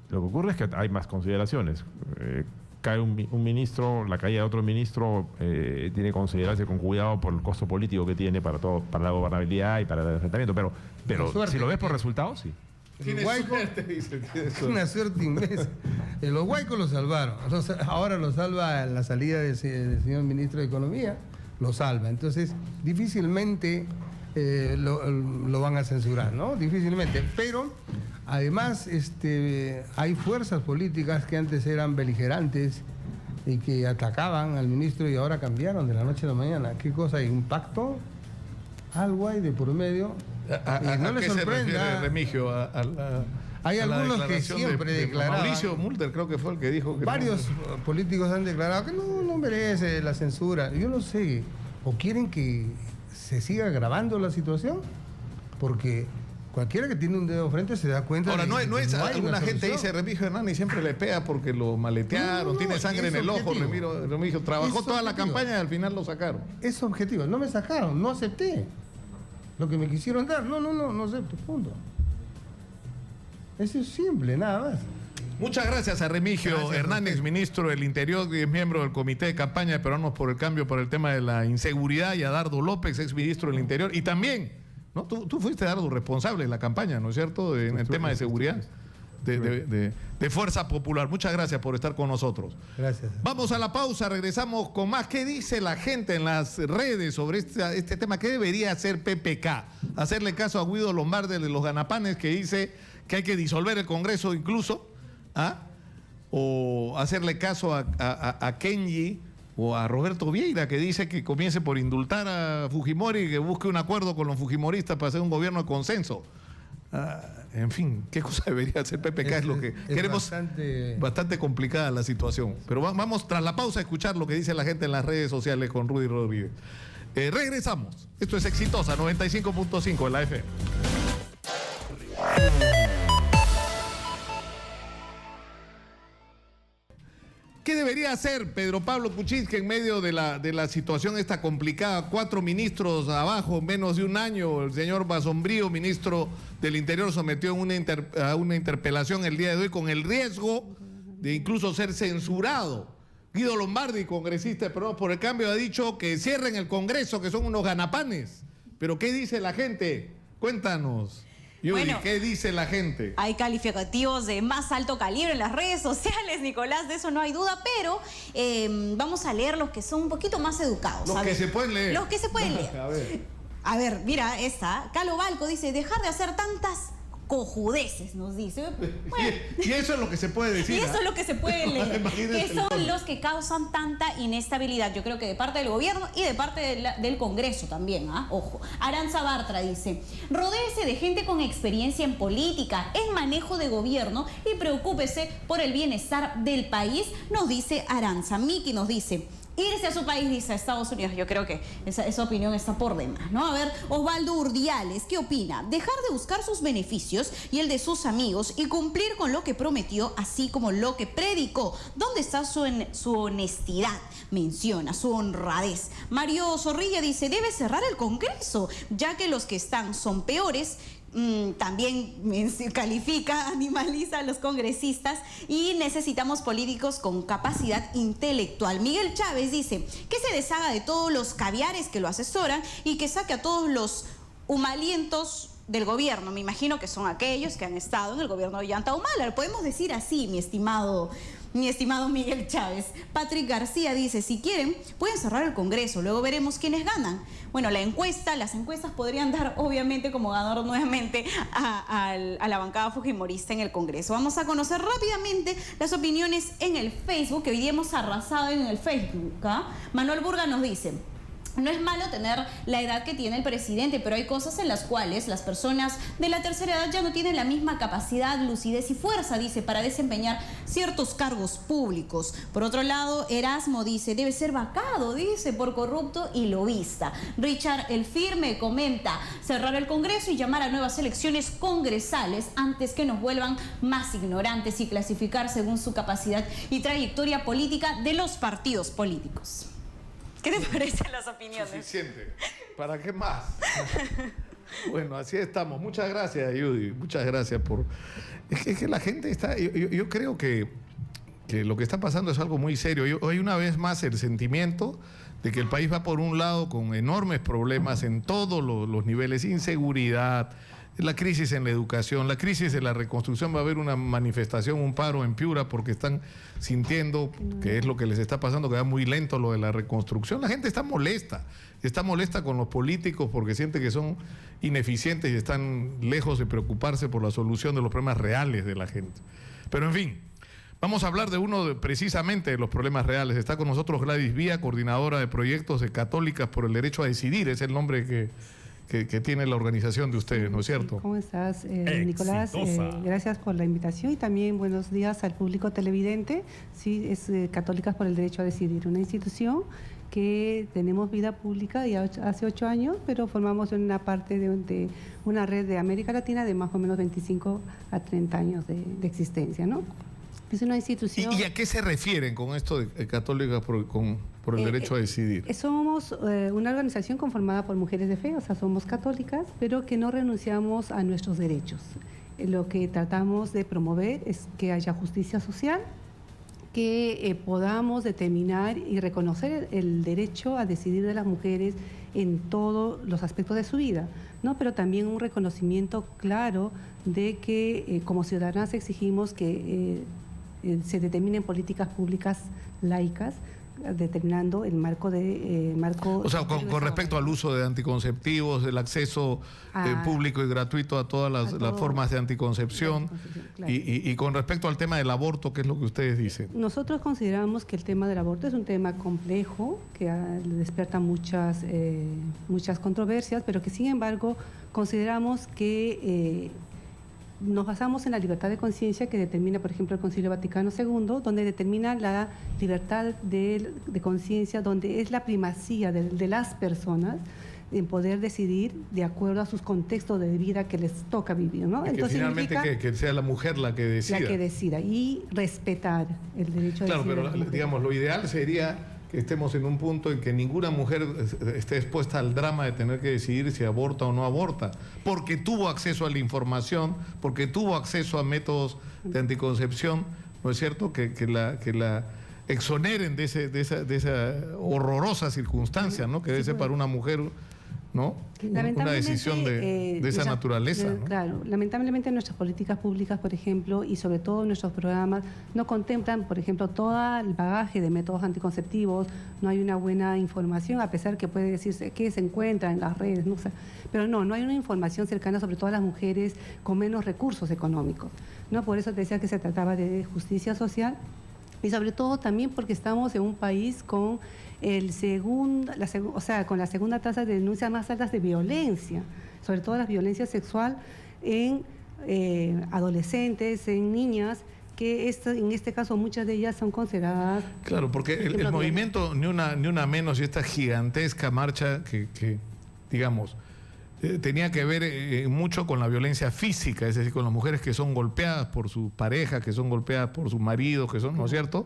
Lo que ocurre es que hay más consideraciones. Cae un ministro, la caída de otro ministro tiene que considerarse con cuidado por el costo político que tiene para la gobernabilidad y para el enfrentamiento. Pero si lo ves por resultados, sí. Tiene suerte, dice. Es una suerte inmensa. Los Guaicos lo salvaron. Ahora lo salva la salida del señor ministro de Economía. Lo salva. Entonces, difícilmente lo van a censurar, ¿no? Difícilmente. Pero, además, hay fuerzas políticas que antes eran beligerantes y que atacaban al ministro y ahora cambiaron de la noche a la mañana. ¿Qué cosa hay? ¿Un pacto? Algo hay de por medio. No le sorprenda, Remigio, hay algunos que siempre declaraban. Mauricio Mulder creo que fue el que dijo que varios políticos han declarado que no merece la censura. Yo no sé, o quieren que se siga agravando la situación, porque cualquiera que tiene un dedo frente se da cuenta. Ahora, de que no es hay alguna una gente solución. dice Remigio Hernández siempre le pega porque lo maletearon, tiene sangre en el ojo. Remigio trabajó toda la campaña y al final lo sacaron. Es objetivo, no me sacaron, no acepté lo que me quisieron dar. No acepto, punto. Eso es simple, nada más. Muchas gracias a Remigio Hernández, ministro del Interior y miembro del Comité de Campaña de Peruanos por el Cambio por el tema de la inseguridad, y a Dardo López, ex ministro del Interior, y también, ¿no? Tú fuiste, Dardo, responsable de la campaña, ¿no es cierto?, en el tema de seguridad de Fuerza Popular. Muchas gracias por estar con nosotros. Gracias. Vamos a la pausa, regresamos con más. ¿Qué dice la gente en las redes sobre este tema? ¿Qué debería hacer PPK? Hacerle caso a Guido Lombardi de los Ganapanes, que dice que hay que disolver el Congreso incluso, o hacerle caso a Kenji o a Roberto Vieira, que dice que comience por indultar a Fujimori y que busque un acuerdo con los fujimoristas para hacer un gobierno de consenso. En fin, ¿qué cosa debería hacer PPK? Es lo que queremos. Bastante complicada la situación. Pero vamos tras la pausa a escuchar lo que dice la gente en las redes sociales con Rudy Rodríguez. Regresamos. Esto es Exitosa 95.5 en la FM. ¿Qué debería hacer Pedro Pablo Kuczynski en medio de la situación esta complicada? 4 ministros abajo, menos de un año. El señor Basombrío, ministro del Interior, sometió a una interpelación el día de hoy con el riesgo de incluso ser censurado. Guido Lombardi, congresista de Peruanos por el Cambio, ha dicho que cierren el Congreso, que son unos ganapanes. Pero ¿qué dice la gente? Cuéntanos. Yuri, bueno, ¿qué dice la gente? Hay calificativos de más alto calibre en las redes sociales, Nicolás, de eso no hay duda, pero vamos a leer los que son un poquito más educados. Los que se pueden leer. Los que se pueden leer. A ver, mira esta. Calo Balco dice, dejar de hacer tantas cojudeces, nos dice. Bueno, Y eso es lo que se puede decir. y eso es lo que se puede leer, Imagínense que son el los que causan tanta inestabilidad, yo creo que de parte del gobierno y de parte del Congreso también, ojo. Aranza Bartra dice, rodéese de gente con experiencia en política, en manejo de gobierno y preocúpese por el bienestar del país, nos dice Aranza. Miki nos dice, irse a su país, dice, a Estados Unidos. Yo creo que esa opinión está por demás, ¿no? A ver, Osvaldo Urdiales, ¿qué opina? Dejar de buscar sus beneficios y el de sus amigos y cumplir con lo que prometió, así como lo que predicó. ¿Dónde está su honestidad? Menciona su honradez. Mario Zorrilla dice, debe cerrar el Congreso, ya que los que están son peores. También califica, animaliza a los congresistas y necesitamos políticos con capacidad intelectual. Miguel Chávez dice que se deshaga de todos los caviares que lo asesoran y que saque a todos los humalientos del gobierno. Me imagino que son aquellos que han estado en el gobierno de Ollanta Humala. Lo podemos decir así, mi estimado Miguel Chávez. Patrick García dice, si quieren, pueden cerrar el Congreso, luego veremos quiénes ganan. Bueno, las encuestas podrían dar obviamente como ganador nuevamente a la bancada fujimorista en el Congreso. Vamos a conocer rápidamente las opiniones en el Facebook, que hoy día hemos arrasado en el Facebook. Manuel Burga nos dice, no es malo tener la edad que tiene el presidente, pero hay cosas en las cuales las personas de la tercera edad ya no tienen la misma capacidad, lucidez y fuerza, dice, para desempeñar ciertos cargos públicos. Por otro lado, Erasmo dice, debe ser vacado, dice, por corrupto y lobista. Richard El Firme comenta, cerrar el Congreso y llamar a nuevas elecciones congresales antes que nos vuelvan más ignorantes y clasificar según su capacidad y trayectoria política de los partidos políticos. ¿Qué te parecen las opiniones? Suficiente. ¿Para qué más? Bueno, así estamos. Muchas gracias, Judy. Muchas gracias por... Es que la gente está... Yo creo que lo que está pasando es algo muy serio. Hoy una vez más el sentimiento de que el país va por un lado con enormes problemas en todos los niveles, inseguridad, la crisis en la educación, la crisis en la reconstrucción. Va a haber una manifestación, un paro en Piura porque están sintiendo que es lo que les está pasando, que va muy lento lo de la reconstrucción. La gente está molesta con los políticos porque siente que son ineficientes y están lejos de preocuparse por la solución de los problemas reales de la gente. Pero en fin, vamos a hablar de precisamente de los problemas reales. Está con nosotros Gladys Vía, coordinadora de proyectos de Católicas por el Derecho a Decidir, es el nombre que tiene la organización de ustedes, ¿no es cierto? ¿Cómo estás, Nicolás? Gracias por la invitación y también buenos días al público televidente. Sí, es Católicas por el Derecho a Decidir, una institución que tenemos vida pública ya hace 8 años, pero formamos una parte de una red de América Latina de más o menos 25 a 30 años de existencia, ¿no? Es una institución... ¿Y a qué se refieren con esto de Católicas por el Derecho a Decidir? Somos una organización conformada por mujeres de fe, o sea, somos católicas, pero que no renunciamos a nuestros derechos. Lo que tratamos de promover es que haya justicia social, que podamos determinar y reconocer el derecho a decidir de las mujeres en todos los aspectos de su vida, ¿no? Pero también un reconocimiento claro de que como ciudadanas exigimos que se determinen políticas públicas laicas, determinando el marco O sea, con respecto al uso de anticonceptivos, el acceso público y gratuito a todas las formas de anticoncepción, claro. y con respecto al tema del aborto, ¿qué es lo que ustedes dicen? Nosotros consideramos que el tema del aborto es un tema complejo, que despierta muchas controversias, pero que sin embargo consideramos que nos basamos en la libertad de conciencia que determina, por ejemplo, el Concilio Vaticano II, donde determina la libertad de conciencia, donde es la primacía de las personas en poder decidir de acuerdo a sus contextos de vida que les toca vivir, ¿no? Y que entonces finalmente que sea la mujer la que decida. La que decida y respetar el derecho a decidir. Claro, pero digamos, lo ideal sería que estemos en un punto en que ninguna mujer esté expuesta al drama de tener que decidir si aborta o no aborta, porque tuvo acceso a la información, porque tuvo acceso a métodos de anticoncepción, ¿no es cierto? Que la exoneren de esa horrorosa circunstancia, ¿no? Que debe ser para una mujer ¿no? Una decisión de esa naturaleza, ¿no? Claro, lamentablemente nuestras políticas públicas, por ejemplo, y sobre todo nuestros programas, no contemplan, por ejemplo, todo el bagaje de métodos anticonceptivos, no hay una buena información, a pesar que puede decirse que se encuentra en las redes, no sé, pero no hay una información cercana, sobre todo a las mujeres con menos recursos económicos, ¿no? Por eso te decía que se trataba de justicia social y sobre todo también porque estamos en un país con con la segunda tasa de denuncias más altas de violencia, sobre todo la violencia sexual en adolescentes, en niñas, que en este caso muchas de ellas son consideradas... Claro, porque el movimiento Ni Una Menos y esta gigantesca marcha que digamos, tenía que ver mucho con la violencia física, es decir, con las mujeres que son golpeadas por su pareja, que son golpeadas por su marido, que son, ¿no es cierto?,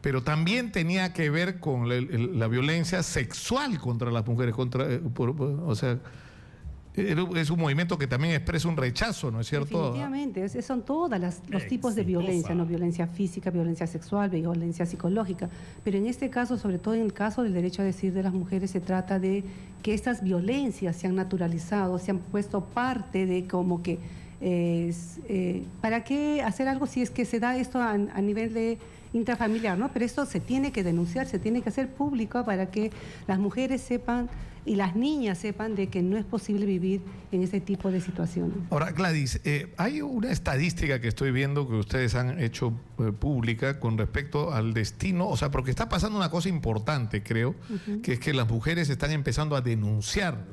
pero también tenía que ver con la violencia sexual contra las mujeres, o sea, es un movimiento que también expresa un rechazo, ¿no es cierto? Definitivamente, son todos los tipos de violencia, ¿no? Violencia física, violencia sexual, violencia psicológica, pero en este caso, sobre todo en el caso del derecho a decidir de las mujeres, se trata de que estas violencias se han naturalizado, se han puesto parte de como que, ¿para qué hacer algo si es que se da esto a nivel de intrafamiliar, ¿no? Pero esto se tiene que denunciar, se tiene que hacer público para que las mujeres sepan y las niñas sepan de que no es posible vivir en ese tipo de situaciones. Ahora, Gladys, hay una estadística que estoy viendo que ustedes han hecho pública con respecto al destino, o sea, porque está pasando una cosa importante, creo, que es que las mujeres están empezando a denunciar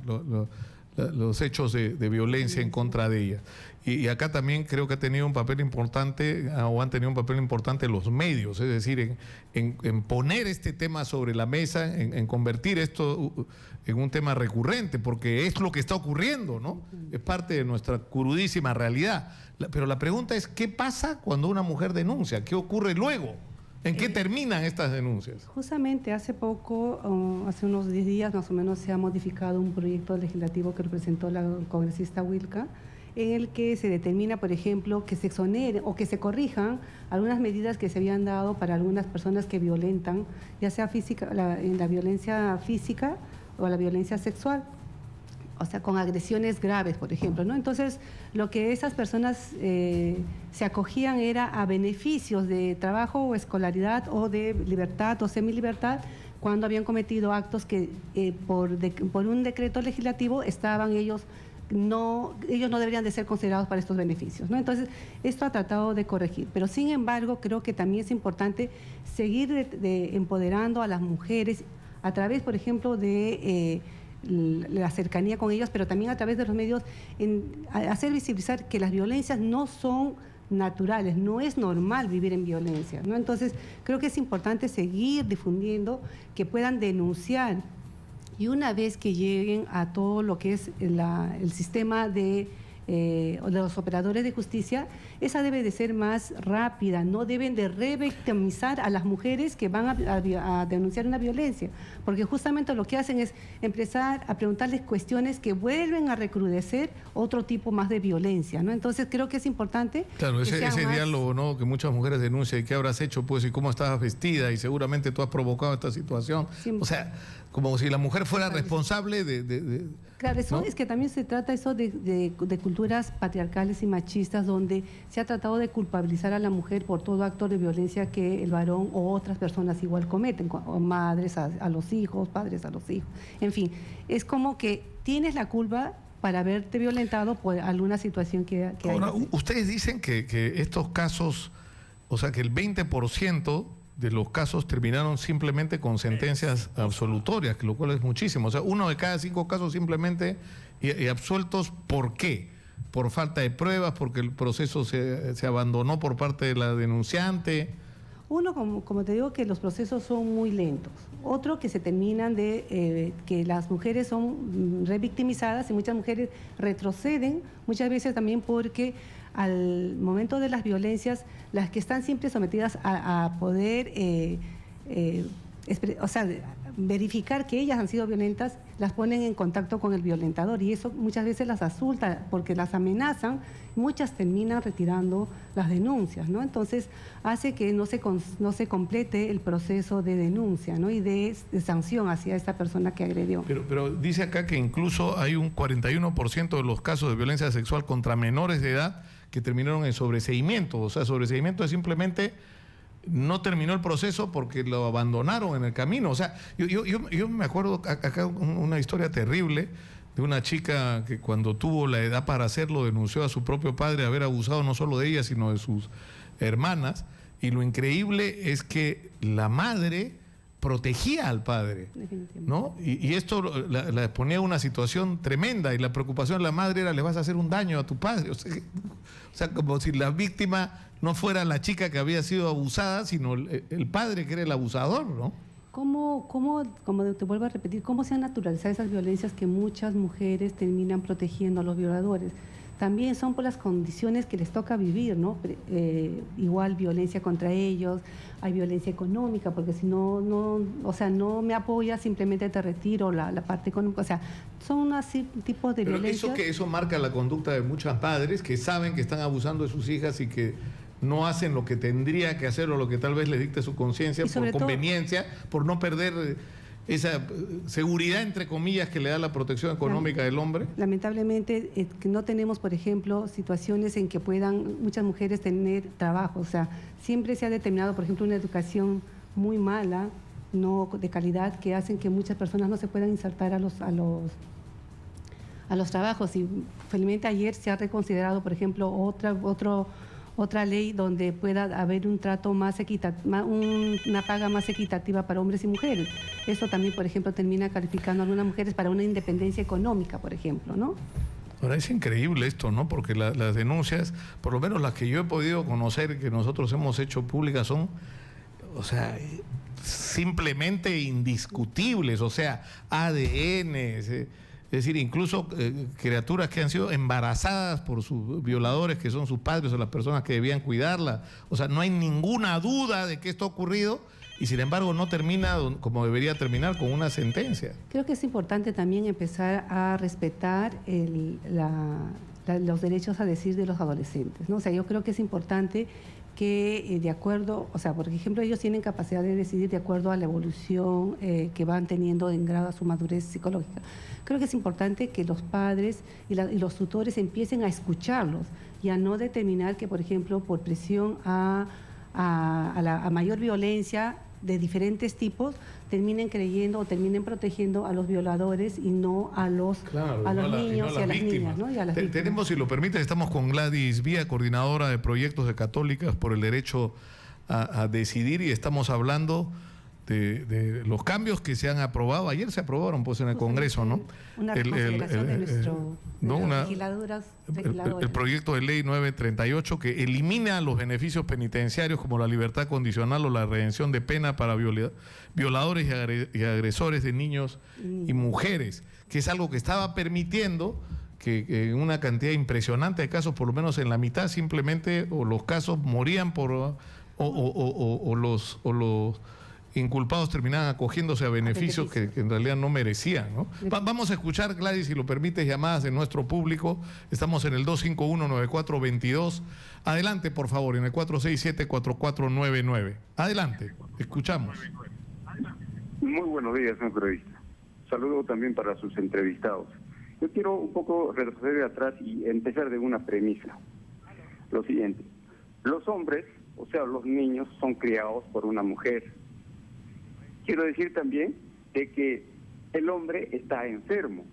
los hechos de violencia en contra de ellas. Y acá también creo que ha tenido un papel importante, o han tenido un papel importante los medios, es decir, en poner este tema sobre la mesa, en convertir esto en un tema recurrente, porque es lo que está ocurriendo, ¿no? Es parte de nuestra crudísima realidad. Pero la pregunta es, ¿qué pasa cuando una mujer denuncia? ¿Qué ocurre luego? ¿En qué terminan estas denuncias? Justamente hace poco, hace unos 10 días más o menos, se ha modificado un proyecto legislativo que presentó la congresista Wilka, en el que se determina, por ejemplo, que se exoneren o que se corrijan algunas medidas que se habían dado para algunas personas que violentan, ya sea en la violencia física o la violencia sexual, o sea, con agresiones graves, por ejemplo, ¿no? Entonces, lo que esas personas se acogían era a beneficios de trabajo o escolaridad o de libertad o semilibertad cuando habían cometido actos que por un decreto legislativo ellos no deberían de ser considerados para estos beneficios, ¿no? Entonces, esto ha tratado de corregir, pero sin embargo creo que también es importante seguir empoderando a las mujeres a través, por ejemplo, de la cercanía con ellas, pero también a través de los medios, hacer visibilizar que las violencias no son naturales, no es normal vivir en violencia, ¿no? Entonces, creo que es importante seguir difundiendo, que puedan denunciar. Y una vez que lleguen a todo lo que es el sistema de los operadores de justicia, esa debe de ser más rápida, no deben de revictimizar a las mujeres que van a denunciar una violencia, porque justamente lo que hacen es empezar a preguntarles cuestiones que vuelven a recrudecer otro tipo más de violencia, ¿no? Entonces creo que es importante... Claro, ese diálogo, ¿no?, que muchas mujeres denuncian, ¿y qué habrás hecho? Pues, ¿y cómo estabas vestida? Y seguramente tú has provocado esta situación. Sí. O sea, como si la mujer fuera responsable de Claro, eso, ¿no? Es que también se trata eso de culturas patriarcales y machistas, donde se ha tratado de culpabilizar a la mujer por todo acto de violencia que el varón o otras personas igual cometen, o madres a los hijos, padres a los hijos. En fin, es como que tienes la culpa para haberte violentado por alguna situación que ahora, ustedes dicen que estos casos, o sea, que el 20% de los casos terminaron simplemente con sentencias absolutorias, lo cual es muchísimo. O sea, 1 de cada 5 casos simplemente y absueltos. ¿Por qué? Por falta de pruebas, porque el proceso se abandonó por parte de la denunciante. Uno, como te digo, que los procesos son muy lentos. Otro, que se terminan de que las mujeres son revictimizadas y muchas mujeres retroceden, muchas veces también porque al momento de las violencias, las que están siempre sometidas a poder, o sea, verificar que ellas han sido violentas, las ponen en contacto con el violentador y eso muchas veces las asusta porque las amenazan, muchas terminan retirando las denuncias, ¿no? Entonces hace que no se complete el proceso de denuncia, ¿no? Y de sanción hacia esta persona que agredió. Pero dice acá que incluso hay un 41% de los casos de violencia sexual contra menores de edad que terminaron en sobreseimiento. O sea, sobreseimiento es simplemente no terminó el proceso porque lo abandonaron en el camino. O sea, yo me acuerdo acá una historia terrible de una chica que cuando tuvo la edad para hacerlo denunció a su propio padre haber abusado no solo de ella, sino de sus hermanas. Y lo increíble es que la madre protegía al padre, ¿no? Y esto la ponía en una situación tremenda y la preocupación de la madre era: le vas a hacer un daño a tu padre. O sea, como si la víctima no fuera la chica que había sido abusada, sino el padre que era el abusador, ¿no? Como te vuelvo a repetir, cómo se han naturalizado esas violencias que muchas mujeres terminan protegiendo a los violadores? También son por las condiciones que les toca vivir, ¿no? Igual violencia contra ellos, hay violencia económica, porque si no me apoyas, simplemente te retiro la parte económica. O sea, son así tipos de violencia. Eso marca la conducta de muchas padres que saben que están abusando de sus hijas y que no hacen lo que tendría que hacer o lo que tal vez les dicte su conciencia por conveniencia, por no perder esa seguridad, entre comillas, que le da la protección económica del hombre. Lamentablemente, que no tenemos, por ejemplo, situaciones en que puedan muchas mujeres tener trabajo. O sea, siempre se ha determinado, por ejemplo, una educación muy mala, no de calidad, que hacen que muchas personas no se puedan insertar a los trabajos. Y felizmente ayer se ha reconsiderado, por ejemplo, otra ley donde pueda haber un trato más equitativo, una paga más equitativa para hombres y mujeres. Eso también, por ejemplo, termina calificando a algunas mujeres para una independencia económica, por ejemplo, ¿no? Ahora es increíble esto, ¿no? Porque las denuncias, por lo menos las que yo he podido conocer, que nosotros hemos hecho públicas, son, o sea, simplemente indiscutibles, o sea, ADN, es decir, incluso criaturas que han sido embarazadas por sus violadores, que son sus padres o las personas que debían cuidarla. O sea, no hay ninguna duda de que esto ha ocurrido y sin embargo no termina como debería terminar, con una sentencia. Creo que es importante también empezar a respetar los derechos a decir de los adolescentes, ¿no? O sea, yo creo que es importante que de acuerdo, o sea, por ejemplo, ellos tienen capacidad de decidir de acuerdo a la evolución que van teniendo en grado a su madurez psicológica. Creo que es importante que los padres y los tutores empiecen a escucharlos y a no determinar que, por ejemplo, por presión a mayor violencia de diferentes tipos, terminen creyendo o terminen protegiendo a los violadores y no a los niños y a las niñas, ¿no? Y a las víctimas. Tenemos, si lo permite, estamos con Gladys Vía, coordinadora de proyectos de Católicas por el Derecho a Decidir, y estamos hablando de los cambios que se han aprobado. Ayer se aprobaron pues en el Congreso, ¿no? Una consideración de nuestras legisladoras. El proyecto de ley 938 que elimina los beneficios penitenciarios como la libertad condicional o la redención de pena para violadores y agresores de niños y mujeres, que es algo que estaba permitiendo que en una cantidad impresionante de casos, por lo menos en la mitad, simplemente o los casos morían o los inculpados terminaban acogiéndose a beneficios que en realidad no merecían, ¿no? Vamos a escuchar, Gladys, si lo permites, llamadas de nuestro público. Estamos en el 251-9422. Adelante, por favor, en el 467-4499. Adelante, escuchamos. Muy buenos días, señor periodista. Saludo también para sus entrevistados. Yo quiero un poco retroceder atrás y empezar de una premisa. Lo siguiente: los hombres, o sea, los niños, son criados por una mujer. Quiero decir también de que el hombre está enfermo,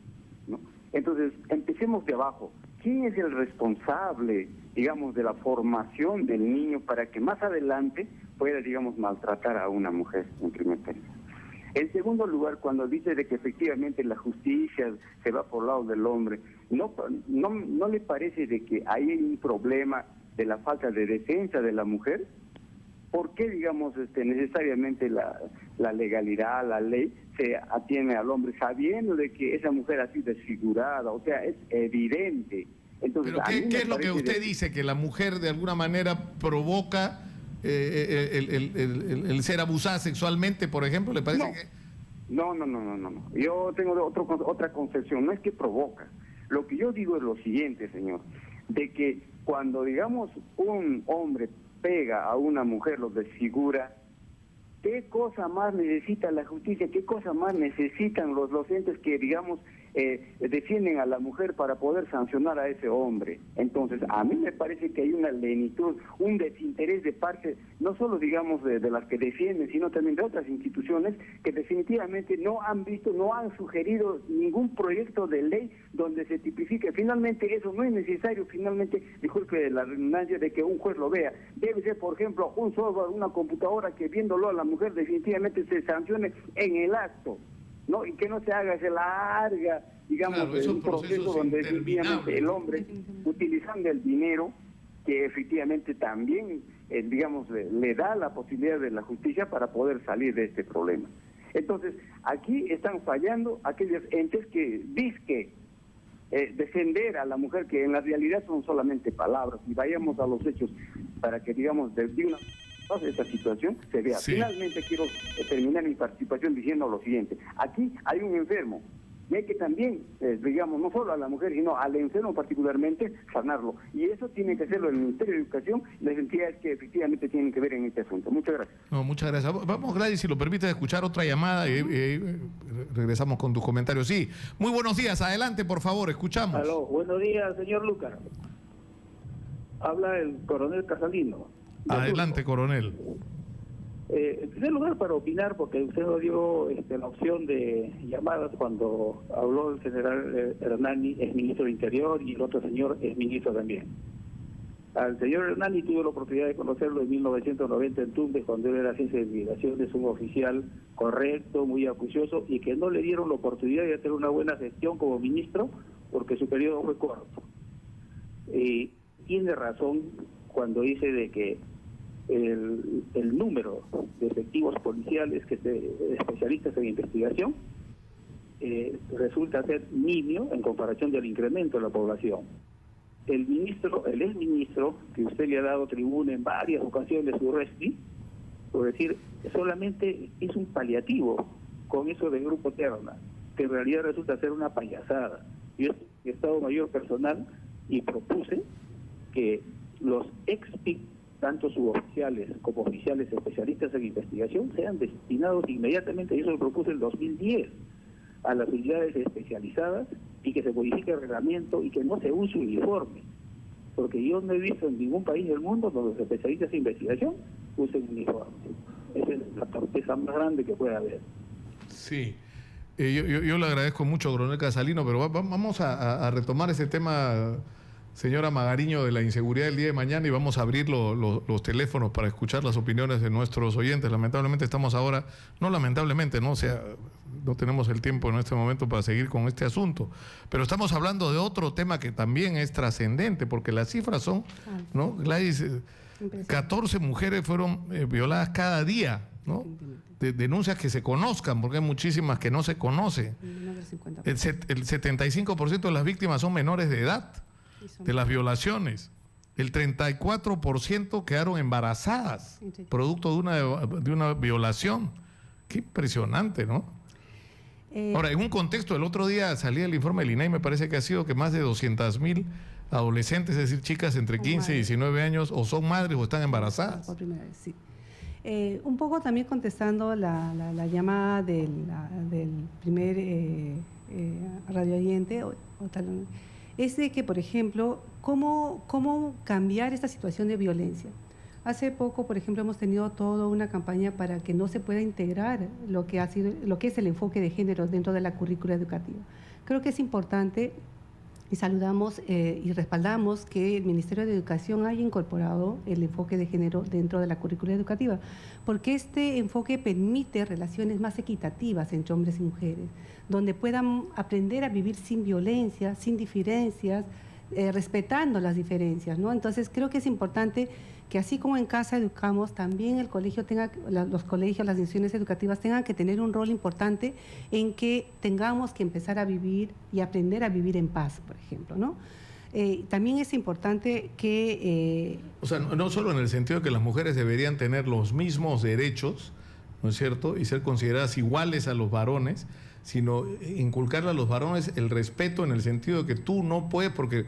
¿no? Entonces, empecemos de abajo. ¿Quién es el responsable, digamos, de la formación del niño para que más adelante pueda, digamos, maltratar a una mujer en primer término? En segundo lugar, cuando dice de que efectivamente la justicia se va por lado del hombre, ¿no le parece de que hay un problema de la falta de defensa de la mujer? ¿Por qué, digamos, necesariamente la legalidad, la ley, se atiene al hombre sabiendo de que esa mujer ha sido desfigurada? O sea, es evidente. Entonces, ¿pero qué es lo que usted dice? ¿Que la mujer de alguna manera provoca el ser abusada sexualmente, por ejemplo? ¿Le parece que...? No. Yo tengo otra concepción. No es que provoca. Lo que yo digo es lo siguiente, señor, de que cuando, digamos, un hombre pega a una mujer, lo desfigura, ¿qué cosa más necesita la justicia? ¿Qué cosa más necesitan los entes que, digamos, defienden a la mujer para poder sancionar a ese hombre? Entonces, a mí me parece que hay una lenitud, un desinterés de parte, no solo, digamos, de las que defienden, sino también de otras instituciones que definitivamente no han visto, no han sugerido ningún proyecto de ley donde se tipifique. Finalmente, eso no es necesario, finalmente, disculpe la redundancia, de que un juez lo vea. Debe ser, por ejemplo, un software, una computadora que viéndolo a la mujer definitivamente se sancione en el acto, ¿no? Y que no se haga ese larga, digamos, claro, un proceso donde efectivamente el hombre, utilizando el dinero, que efectivamente también, digamos, le da la posibilidad de la justicia para poder salir de este problema. Entonces, aquí están fallando aquellos entes que dizque defender a la mujer, que en la realidad son solamente palabras, y vayamos a los hechos para que, digamos, de una esta situación se vea. Sí. Finalmente quiero terminar mi participación diciendo lo siguiente: aquí hay un enfermo y hay que también, digamos, no solo a la mujer, sino al enfermo particularmente, sanarlo, y eso tiene que hacerlo el Ministerio de Educación y las entidades que efectivamente tienen que ver en este asunto. Muchas gracias. No, muchas gracias. Vamos, Gladys, si lo permite, escuchar otra llamada y regresamos con tus comentarios. Sí, muy buenos días, adelante, por favor, escuchamos. Aló, buenos días, señor Lucas. Habla el coronel Casalino. Adelante, coronel. En primer lugar, para opinar, porque usted nos dio la opción de llamadas cuando habló el general Hernani, es ministro de Interior, y el otro señor es ministro también. Al señor Hernani tuve la oportunidad de conocerlo en 1990 en Tumbes, cuando él era jefe de migraciones, un oficial correcto, muy acucioso, y que no le dieron la oportunidad de hacer una buena gestión como ministro, porque su periodo fue corto. Tiene razón cuando dice de que el número de efectivos policiales, especialistas en investigación, resulta ser nimio en comparación del incremento de la población. El exministro, que usted le ha dado tribuna en varias ocasiones, Urresti, por decir, solamente es un paliativo con eso del grupo Terna, que en realidad resulta ser una payasada. Yo he Estado Mayor personal y propuse que los ex-PIC, tanto suboficiales como oficiales especialistas en investigación, sean destinados inmediatamente, y eso lo propuse en el 2010, a las unidades especializadas, y que se modifique el reglamento y que no se use uniforme, porque yo no he visto en ningún país del mundo donde los especialistas en investigación usen uniforme. Esa es la torpeza más grande que puede haber. Sí. Yo le agradezco mucho, coronel Casalino, pero vamos a retomar ese tema, señora Magariño, de la inseguridad del día de mañana, y vamos a abrir los teléfonos para escuchar las opiniones de nuestros oyentes. Lamentablemente estamos ahora, no lamentablemente, no, o sea, no tenemos el tiempo en este momento para seguir con este asunto, pero estamos hablando de otro tema que también es trascendente, porque las cifras son, ¿no, Gladys? 14 mujeres fueron violadas cada día, ¿no? De denuncias que se conozcan, porque hay muchísimas que no se conocen. El 75% de las víctimas son menores de edad de las violaciones. El 34% quedaron embarazadas producto de una violación. Qué impresionante, ¿no? Ahora, en un contexto, el otro día salía el informe del INEI, me parece que ha sido que más de 200.000 adolescentes, es decir, chicas entre 15 y 19 años, o son madres o están embarazadas. Por primera vez, sí. Un poco también contestando la llamada del primer radioyente, es de que, por ejemplo, ¿cómo cambiar esta situación de violencia? Hace poco, por ejemplo, hemos tenido toda una campaña para que no se pueda integrar lo que es el enfoque de género dentro de la currícula educativa. Creo que es importante, y saludamos y respaldamos que el Ministerio de Educación haya incorporado el enfoque de género dentro de la currícula educativa, porque este enfoque permite relaciones más equitativas entre hombres y mujeres, donde puedan aprender a vivir sin violencia, sin diferencias, respetando las diferencias, ¿no? Entonces creo que es importante que así como en casa educamos, también el colegio los colegios, las instituciones educativas tengan que tener un rol importante en que tengamos que empezar a vivir y aprender a vivir en paz, por ejemplo, ¿no? También es importante que... O sea, no solo en el sentido de que las mujeres deberían tener los mismos derechos, ¿no es cierto? Y ser consideradas iguales a los varones, sino inculcarle a los varones el respeto en el sentido de que tú no puedes, porque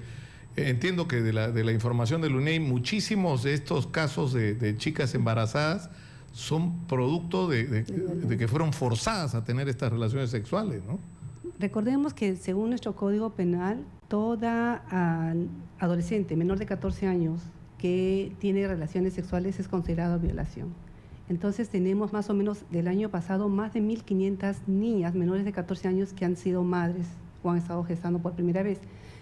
entiendo que de la información del UNEI, muchísimos de estos casos de chicas embarazadas son producto de que fueron forzadas a tener estas relaciones sexuales, ¿no? Recordemos que según nuestro Código Penal, toda adolescente menor de 14 años que tiene relaciones sexuales es considerado violación. Entonces tenemos más o menos del año pasado más de 1.500 niñas menores de 14 años que han sido madres o han estado gestando por primera vez.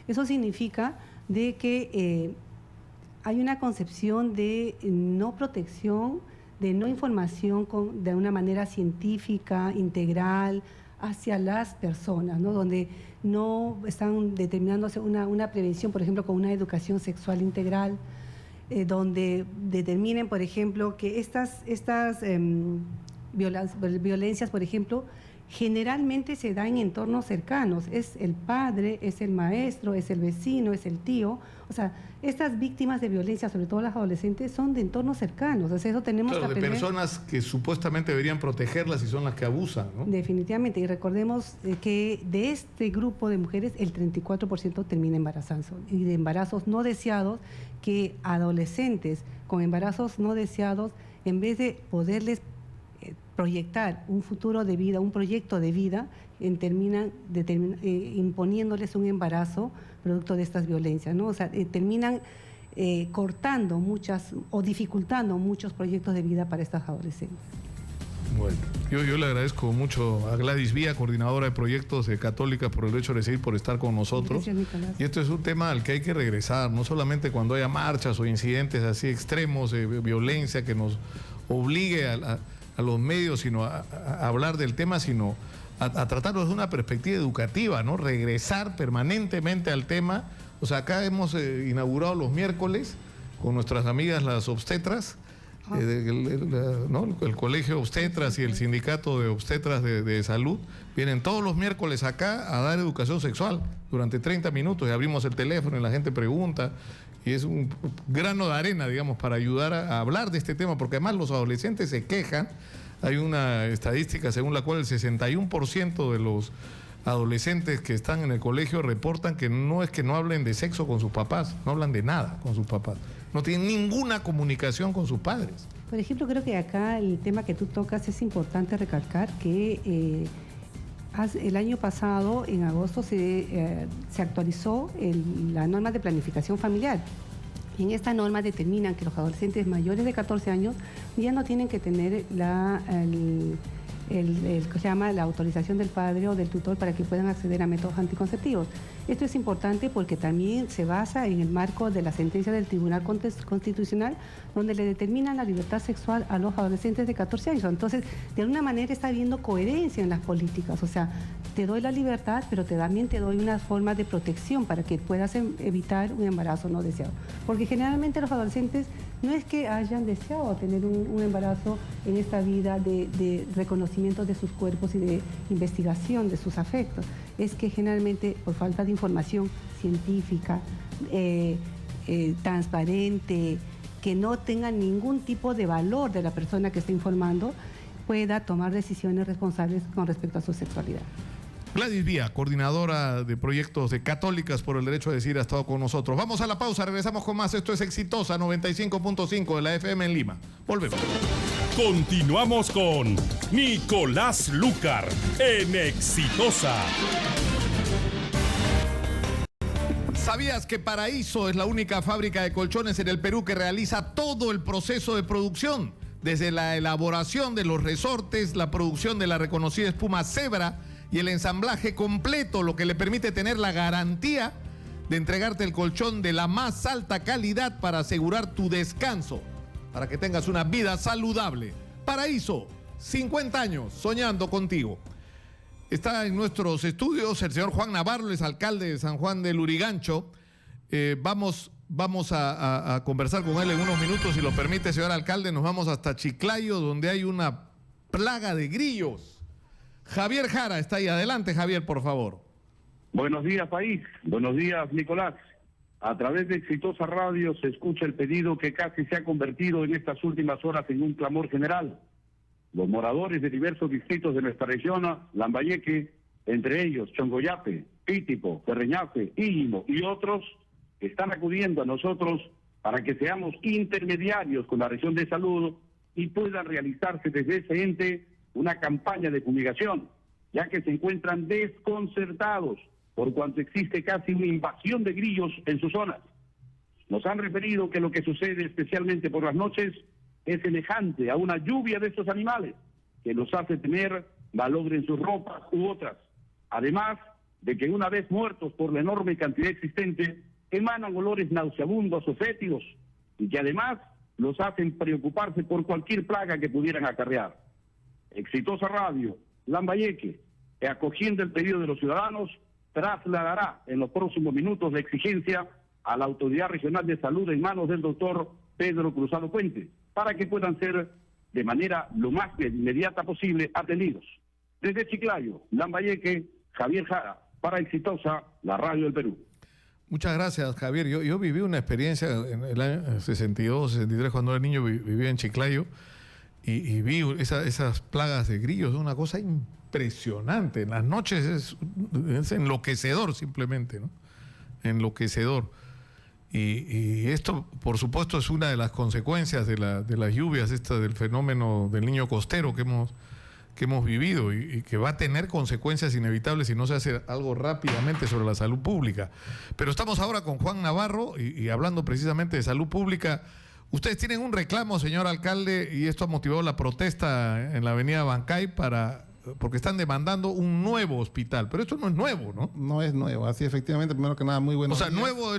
Eso significa de que hay una concepción de no protección, de no información de una manera científica, integral, hacia las personas, ¿no? Donde no están determinándose una prevención, por ejemplo, con una educación sexual integral, donde determinen, por ejemplo, que estas violencias, por ejemplo, generalmente se dan en entornos cercanos. Es el padre, es el maestro, es el vecino, es el tío. O sea, estas víctimas de violencia, sobre todo las adolescentes, son de entornos cercanos. O sea, eso tenemos claro, que de aprender. Personas que supuestamente deberían protegerlas y son las que abusan, ¿no? Definitivamente. Y recordemos que de este grupo de mujeres, el 34% termina embarazando. Y de embarazos no deseados, que adolescentes con embarazos no deseados, en vez de poderles proyectar un futuro de vida, un proyecto de vida, terminan imponiéndoles un embarazo producto de estas violencias, ¿no? O sea, terminan cortando muchas o dificultando muchos proyectos de vida para estas adolescentes. Bueno, yo le agradezco mucho a Gladys Vía, coordinadora de proyectos de Católicas por el Derecho a Decidir, por estar con nosotros. Gracias, Nicolás. Y esto es un tema al que hay que regresar, no solamente cuando haya marchas o incidentes así extremos de violencia que nos obligue a los medios, sino a hablar del tema, sino a tratarlo desde una perspectiva educativa, ¿no? Regresar permanentemente al tema. O sea, acá hemos inaugurado los miércoles con nuestras amigas las obstetras, ¿no? El Colegio Obstetras y el Sindicato de Obstetras de Salud vienen todos los miércoles acá a dar educación sexual durante 30 minutos y abrimos el teléfono y la gente pregunta. Y es un grano de arena, digamos, para ayudar a hablar de este tema, porque además los adolescentes se quejan. Hay una estadística según la cual el 61% de los adolescentes que están en el colegio reportan que no es que no hablen de sexo con sus papás, no hablan de nada con sus papás, no tienen ninguna comunicación con sus padres. Por ejemplo, creo que acá el tema que tú tocas es importante recalcar que el año pasado, en agosto, se actualizó la norma de planificación familiar. Y en esta norma determinan que los adolescentes mayores de 14 años ya no tienen que tener que se llama la autorización del padre o del tutor para que puedan acceder a métodos anticonceptivos. Esto es importante porque también se basa en el marco de la sentencia del Tribunal Constitucional, donde le determinan la libertad sexual a los adolescentes de 14 años. Entonces, de alguna manera está habiendo coherencia en las políticas. O sea, te doy la libertad, pero también te doy una forma de protección para que puedas evitar un embarazo no deseado. Porque generalmente los adolescentes no es que hayan deseado tener un embarazo en esta vida de reconocimiento de sus cuerpos y de investigación de sus afectos. Es que generalmente por falta de información científica, transparente, que no tenga ningún tipo de valor de la persona que está informando, pueda tomar decisiones responsables con respecto a su sexualidad. Gladys Vía, coordinadora de proyectos de Católicas por el Derecho a Decidir, ha estado con nosotros. Vamos a la pausa, regresamos con más. Esto es Exitosa 95.5 de la FM en Lima. Volvemos. Continuamos con Nicolás Lúcar en Exitosa. ¿Sabías que Paraíso es la única fábrica de colchones en el Perú que realiza todo el proceso de producción? Desde la elaboración de los resortes, la producción de la reconocida espuma Zebra y el ensamblaje completo, lo que le permite tener la garantía de entregarte el colchón de la más alta calidad para asegurar tu descanso, para que tengas una vida saludable. Paraíso, 50 años soñando contigo. Está en nuestros estudios el señor Juan Navarro, es alcalde de San Juan del Lurigancho. Vamos a conversar con él en unos minutos, si lo permite, señor alcalde. Nos vamos hasta Chiclayo, donde hay una plaga de grillos. Javier Jara está ahí. Adelante, Javier, por favor. Buenos días, país. Buenos días, Nicolás. A través de Exitosa Radio se escucha el pedido que casi se ha convertido en estas últimas horas en un clamor general. los moradores de diversos distritos de nuestra región, Lambayeque, entre ellos Chongoyape, Pítipo, Terreñafe, Íñimo y otros, están acudiendo a nosotros para que seamos intermediarios con la región de salud y puedan realizarse desde ese ente una campaña de fumigación, ya que se encuentran desconcertados por cuanto existe casi una invasión de grillos en sus zonas. Nos han referido que lo que sucede especialmente por las noches es semejante a una lluvia de estos animales que los hace tener malogre en sus ropas u otras. Además de que una vez muertos por la enorme cantidad existente, emanan olores nauseabundos o fétidos y que además los hacen preocuparse por cualquier plaga que pudieran acarrear. Exitosa Radio, Lambayeque, acogiendo el pedido de los ciudadanos, trasladará en los próximos minutos la exigencia a la Autoridad Regional de Salud en manos del doctor Pedro Cruzado Puente, para que puedan ser de manera lo más inmediata posible atendidos. Desde Chiclayo, Lambayeque, Javier Jara, para Exitosa, la Radio del Perú. Muchas gracias, Javier. Yo viví una experiencia en el año 62, 63, cuando era niño, vivía en Chiclayo y vi esas plagas de grillos, una cosa impresionante. En las noches es enloquecedor simplemente, ¿no? Enloquecedor. Y esto, por supuesto, es una de las consecuencias de las lluvias, del fenómeno del niño costero que hemos vivido y que va a tener consecuencias inevitables si no se hace algo rápidamente sobre la salud pública. Pero estamos ahora con Juan Navarro y hablando precisamente de salud pública. Ustedes tienen un reclamo, señor alcalde, y esto ha motivado la protesta en la avenida Bancay porque están demandando un nuevo hospital. Pero esto no es nuevo, ¿no? No es nuevo, así efectivamente, primero que nada, muy bueno. O sea, nuevo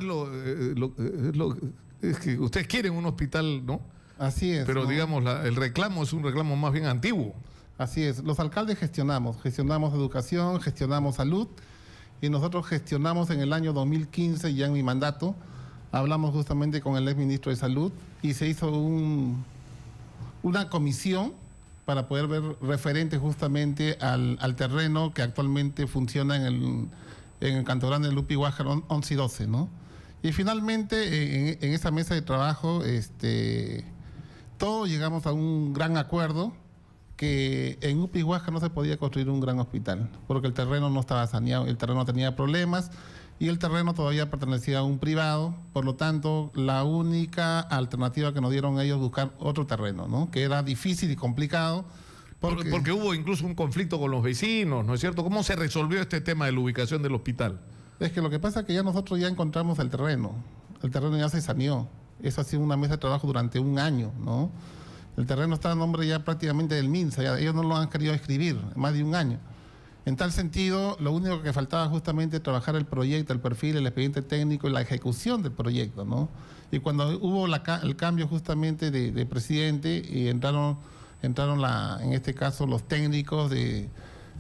es que ustedes quieren un hospital, ¿no? Así es. Pero ¿no? digamos, el reclamo es un reclamo más bien antiguo. Así es, los alcaldes gestionamos educación, gestionamos salud, y nosotros gestionamos en el año 2015, ya en mi mandato, hablamos justamente con el exministro de Salud y se hizo una comisión para poder ver referente justamente al terreno que actualmente funciona en el Canto Grande de Lupi Huáscar 11 y 12, ¿no? Y finalmente en esa mesa de trabajo todos llegamos a un gran acuerdo que en Lupi Huáscar no se podía construir un gran hospital porque el terreno no estaba saneado, el terreno tenía problemas y el terreno todavía pertenecía a un privado, por lo tanto la única alternativa que nos dieron ellos buscar otro terreno, ¿no? Que era difícil y complicado. Porque hubo incluso un conflicto con los vecinos, ¿no es cierto? ¿Cómo se resolvió este tema de la ubicación del hospital? Es que lo que pasa es que ya nosotros ya encontramos el terreno ya se saneó, eso ha sido una mesa de trabajo durante un año, ¿no? El terreno está a nombre ya prácticamente del MINSA, ya ellos no lo han querido escribir, más de un año. En tal sentido, lo único que faltaba justamente trabajar el proyecto, el perfil, el expediente técnico y la ejecución del proyecto, ¿no? Y cuando hubo el cambio justamente de presidente y entraron en este caso los técnicos de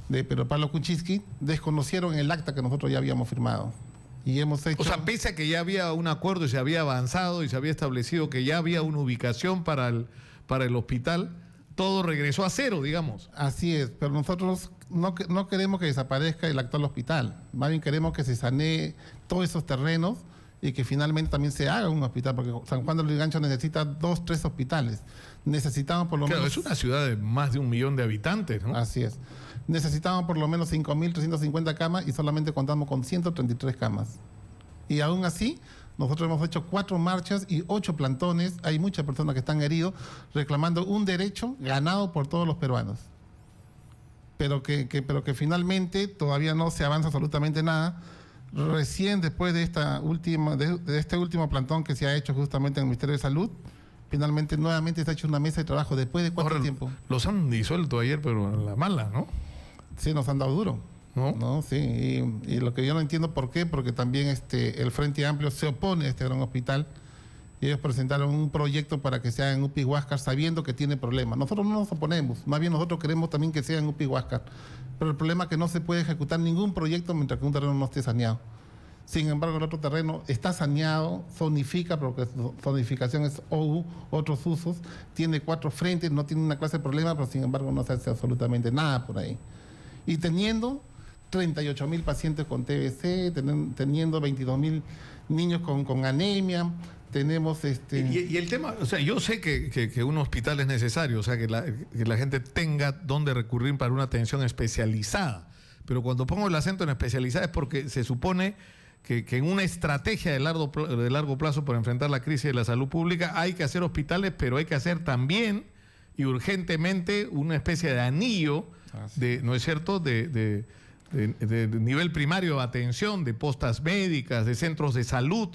Pedro Pablo Kuczynski, desconocieron el acta que nosotros ya habíamos firmado. Y hemos hecho... O sea, pese a que ya había un acuerdo y se había avanzado y se había establecido que ya había una ubicación para el hospital, todo regresó a cero, digamos. Así es, pero nosotros no queremos que desaparezca el actual hospital, más bien queremos que se sanee todos esos terrenos y que finalmente también se haga un hospital, porque San Juan de Lurigancho necesita 2, 3 hospitales. Necesitamos por lo menos... Claro, es una ciudad de más de 1 millón de habitantes, ¿no? Así es. Necesitamos por lo menos 5.350 camas y solamente contamos con 133 camas. Y aún así, nosotros hemos hecho 4 marchas y 8 plantones. Hay muchas personas que están heridos reclamando un derecho ganado por todos los peruanos. Pero que finalmente todavía no se avanza absolutamente nada. Recién después de este último plantón que se ha hecho justamente en el Ministerio de Salud, finalmente nuevamente se ha hecho una mesa de trabajo después de cuánto tiempo. Los han disuelto ayer, pero en la mala, ¿no? Sí, nos han dado duro. ¿No? Sí, y lo que yo no entiendo por qué, porque también el Frente Amplio se opone a este gran hospital y ellos presentaron un proyecto para que sea en Lupi Huáscar sabiendo que tiene problemas. Nosotros no nos oponemos, más bien nosotros queremos también que sea en Lupi Huáscar, pero el problema es que no se puede ejecutar ningún proyecto mientras que un terreno no esté saneado. Sin embargo, el otro terreno está saneado, zonifica, porque zonificación es OU, otros usos, tiene 4 frentes, no tiene una clase de problema, pero sin embargo no se hace absolutamente nada por ahí. Y teniendo 38.000 pacientes con TBC, teniendo 22.000 niños con anemia. Tenemos y el tema, o sea, yo sé que un hospital es necesario, o sea, que la gente tenga dónde recurrir para una atención especializada. Pero cuando pongo el acento en especializada es porque se supone que en una estrategia de largo plazo para enfrentar la crisis de la salud pública hay que hacer hospitales, pero hay que hacer también y urgentemente una especie de anillo, ¿no es cierto?, de nivel primario de atención, de postas médicas, de centros de salud,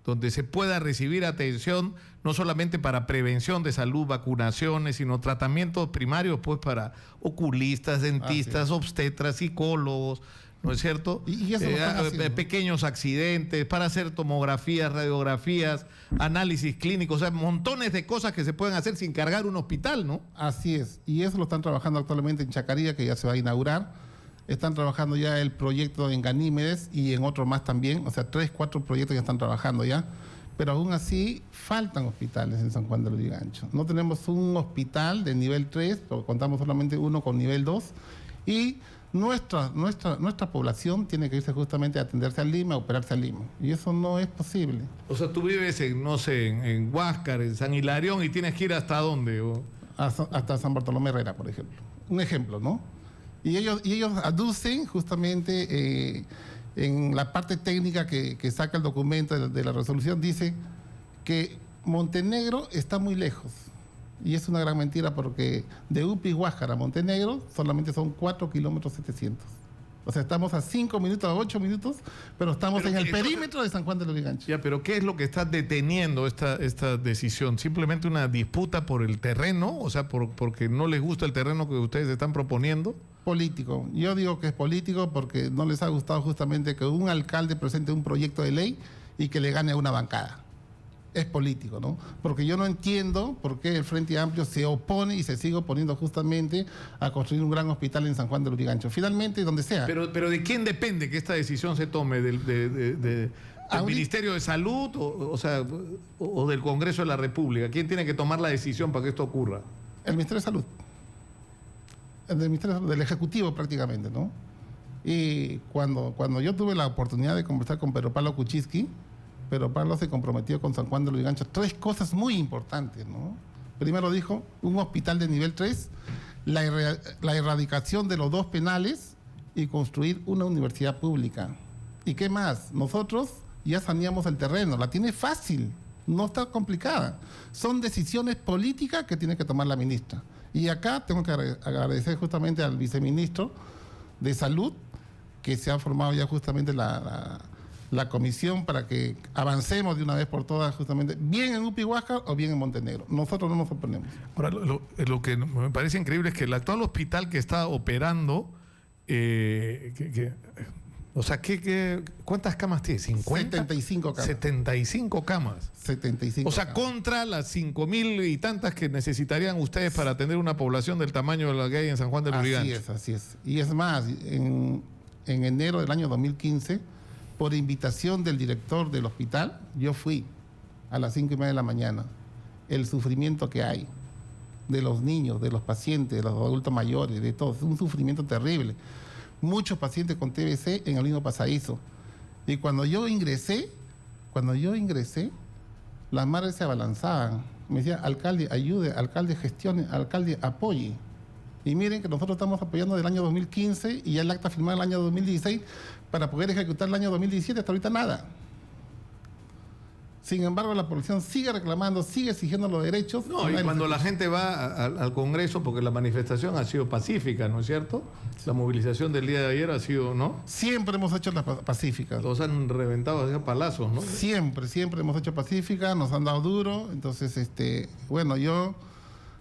donde se pueda recibir atención no solamente para prevención de salud, vacunaciones, sino tratamientos primarios pues para oculistas, dentistas, obstetras, psicólogos, ¿no es cierto? Y eso lo están haciendo. Pequeños accidentes, para hacer tomografías, radiografías, análisis clínicos, o sea, montones de cosas que se pueden hacer sin cargar un hospital, ¿no? Así es, y eso lo están trabajando actualmente en Chacarilla, que ya se va a inaugurar. Están trabajando ya el proyecto en Ganímedes y en otro más también, o sea, 3, 4 proyectos ya están trabajando ya, pero aún así faltan hospitales en San Juan de Lurigancho. No tenemos un hospital de nivel 3, pero contamos solamente uno con nivel 2, y nuestra población tiene que irse justamente a atenderse a Lima, a operarse a Lima, y eso no es posible. O sea, tú vives en, no sé, en Huáscar, en San Hilarión, y tienes que ir ¿hasta dónde? Hasta San Bartolomé Herrera, por ejemplo. Un ejemplo, ¿no? Y ellos aducen justamente en la parte técnica que saca el documento de la resolución, dice que Montenegro está muy lejos. Y es una gran mentira porque de Upi Huáscar a Montenegro solamente son 4 kilómetros 700. O sea, estamos a 5 minutos, a 8 minutos, pero estamos en el perímetro de San Juan de Lurigancho. Ya, pero ¿qué es lo que está deteniendo esta decisión? ¿Simplemente una disputa por el terreno? O sea, porque no les gusta el terreno que ustedes están proponiendo. Político. Yo digo que es político porque no les ha gustado justamente que un alcalde presente un proyecto de ley y que le gane a una bancada. Es político, ¿no? Porque yo no entiendo por qué el Frente Amplio se opone y se sigue oponiendo justamente a construir un gran hospital en San Juan de Lurigancho. Finalmente, donde sea. Pero ¿de quién depende que esta decisión se tome? ¿Del Ministerio de Salud o del Congreso de la República? ¿Quién tiene que tomar la decisión para que esto ocurra? El Ministerio de Salud. El Ministerio de Salud, del Ejecutivo prácticamente, ¿no? Y cuando yo tuve la oportunidad de conversar con Pedro Pablo Kuczynski, Pedro Pablo se comprometió con San Juan de Lurigancho 3 cosas muy importantes, ¿no? Primero dijo, un hospital de nivel 3, la erradicación de los 2 penales y construir una universidad pública. ¿Y qué más? Nosotros ya saneamos el terreno, la tiene fácil, no está complicada. Son decisiones políticas que tiene que tomar la ministra. Y acá tengo que agradecer justamente al viceministro de Salud, que se ha formado ya justamente la comisión para que avancemos de una vez por todas justamente, bien en Upi Huáscar o bien en Montenegro. Nosotros no nos oponemos. Ahora, lo que me parece increíble es que el actual hospital que está operando, o sea, ¿cuántas camas tiene? ¿50? 75 camas. 75 camas. 75 o sea, camas. contra las 5.000 y tantas que necesitarían ustedes para atender una población del tamaño de la que hay en San Juan de Lurigancho. Así es. Y es más, en enero del año 2015, por invitación del director del hospital, yo fui a las 5:30 de la mañana. El sufrimiento que hay de los niños, de los pacientes, de los adultos mayores, de todos, un sufrimiento terrible. Muchos pacientes con TBC en el mismo pasadizo. Y cuando yo ingresé, las madres se abalanzaban. Me decían, alcalde, ayude, alcalde, gestione, alcalde, apoye. Y miren que nosotros estamos apoyando del año 2015 y ya el acta firmada el año 2016 para poder ejecutar el año 2017, hasta ahorita nada. Sin embargo, la población sigue reclamando, sigue exigiendo los derechos. No, y cuando la gente va al Congreso, porque la manifestación ha sido pacífica, ¿no es cierto? La movilización del día de ayer ha sido, ¿no? Siempre hemos hecho las pacíficas. Los han reventado a palazos, ¿no? Siempre hemos hecho pacífica, nos han dado duro. Entonces, bueno, yo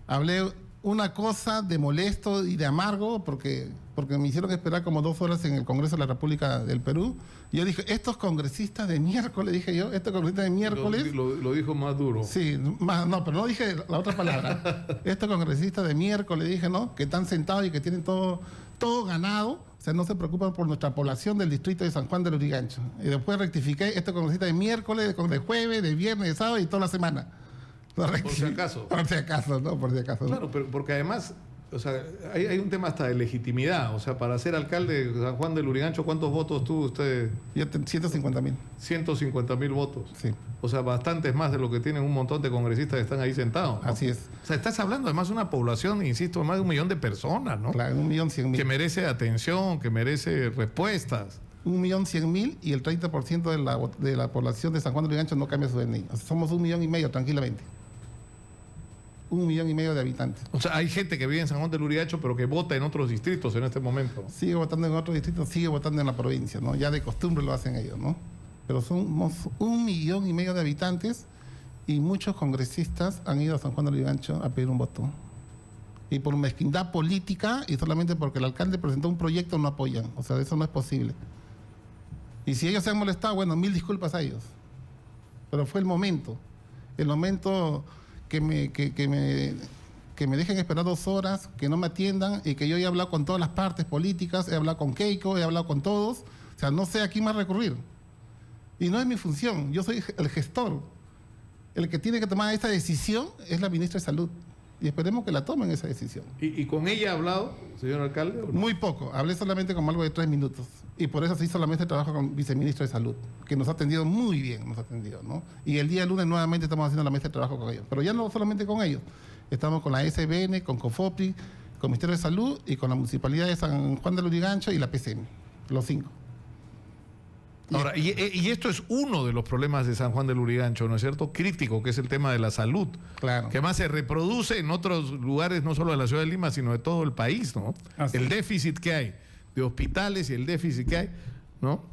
hablé una cosa de molesto y de amargo porque me hicieron esperar como 2 horas en el Congreso de la República del Perú. Y yo dije, estos congresistas de miércoles, estos congresistas de miércoles... Lo dijo más duro. Sí, no, pero no dije la otra palabra. Estos congresistas de miércoles, dije, ¿no? Que están sentados y que tienen todo ganado. O sea, no se preocupan por nuestra población del distrito de San Juan de Lurigancho. Y después rectifiqué, estos congresistas de miércoles, de jueves, de viernes, de sábado y toda la semana. Por si acaso. Por si acaso, ¿no? Por si acaso. Claro, pero porque además O sea, hay un tema hasta de legitimidad. O sea, para ser alcalde de San Juan del Lurigancho, ¿cuántos votos tuvo usted? 150.000. 150.000 votos. Sí. O sea, bastantes más de lo que tienen un montón de congresistas que están ahí sentados, ¿no? Así es. O sea, estás hablando además de una población, insisto, más de 1 millón de personas, ¿no? Claro, 1.100.000. Que merece atención, que merece respuestas. 1.100.000 y el 30% de la población de San Juan del Lurigancho no cambia su DNI. O sea, somos 1,5 millones tranquilamente. 1,5 millones de habitantes. O sea, hay gente que vive en San Juan del Lurigancho, pero que vota en otros distritos en este momento. Sigue votando en otros distritos, sigue votando en la provincia, ¿no? Ya de costumbre lo hacen ellos, ¿no? Pero somos 1,5 millones de habitantes y muchos congresistas han ido a San Juan del Lurigancho a pedir un voto. Y por mezquindad política y solamente porque el alcalde presentó un proyecto no apoyan. O sea, eso no es posible. Y si ellos se han molestado, bueno, 1000 disculpas a ellos. Pero fue el momento que me dejen esperar 2 horas, que no me atiendan y que yo he hablado con todas las partes políticas, he hablado con Keiko, he hablado con todos. O sea, no sé a quién más recurrir. Y no es mi función, yo soy el gestor. El que tiene que tomar esta decisión es la ministra de Salud. Y esperemos que la tomen esa decisión. ¿Y con ella ha hablado, señor alcalde? ¿O no? Muy poco, hablé solamente como algo de 3 minutos. Y por eso sí solamente trabajo con viceministro de Salud, que nos ha atendido muy bien, ¿no? Y el día lunes nuevamente estamos haciendo la mesa de trabajo con ellos. Pero ya no solamente con ellos, estamos con la SBN, con COFOPRI, con el Ministerio de Salud y con la Municipalidad de San Juan del Lurigancho y la PCM, los 5. Ahora, y esto es uno de los problemas de San Juan del Lurigancho, ¿no es cierto? Crítico, que es el tema de la salud. Claro. Que más se reproduce en otros lugares, no solo de la ciudad de Lima, sino de todo el país, ¿no? El déficit que hay de hospitales y el déficit que hay, ¿no?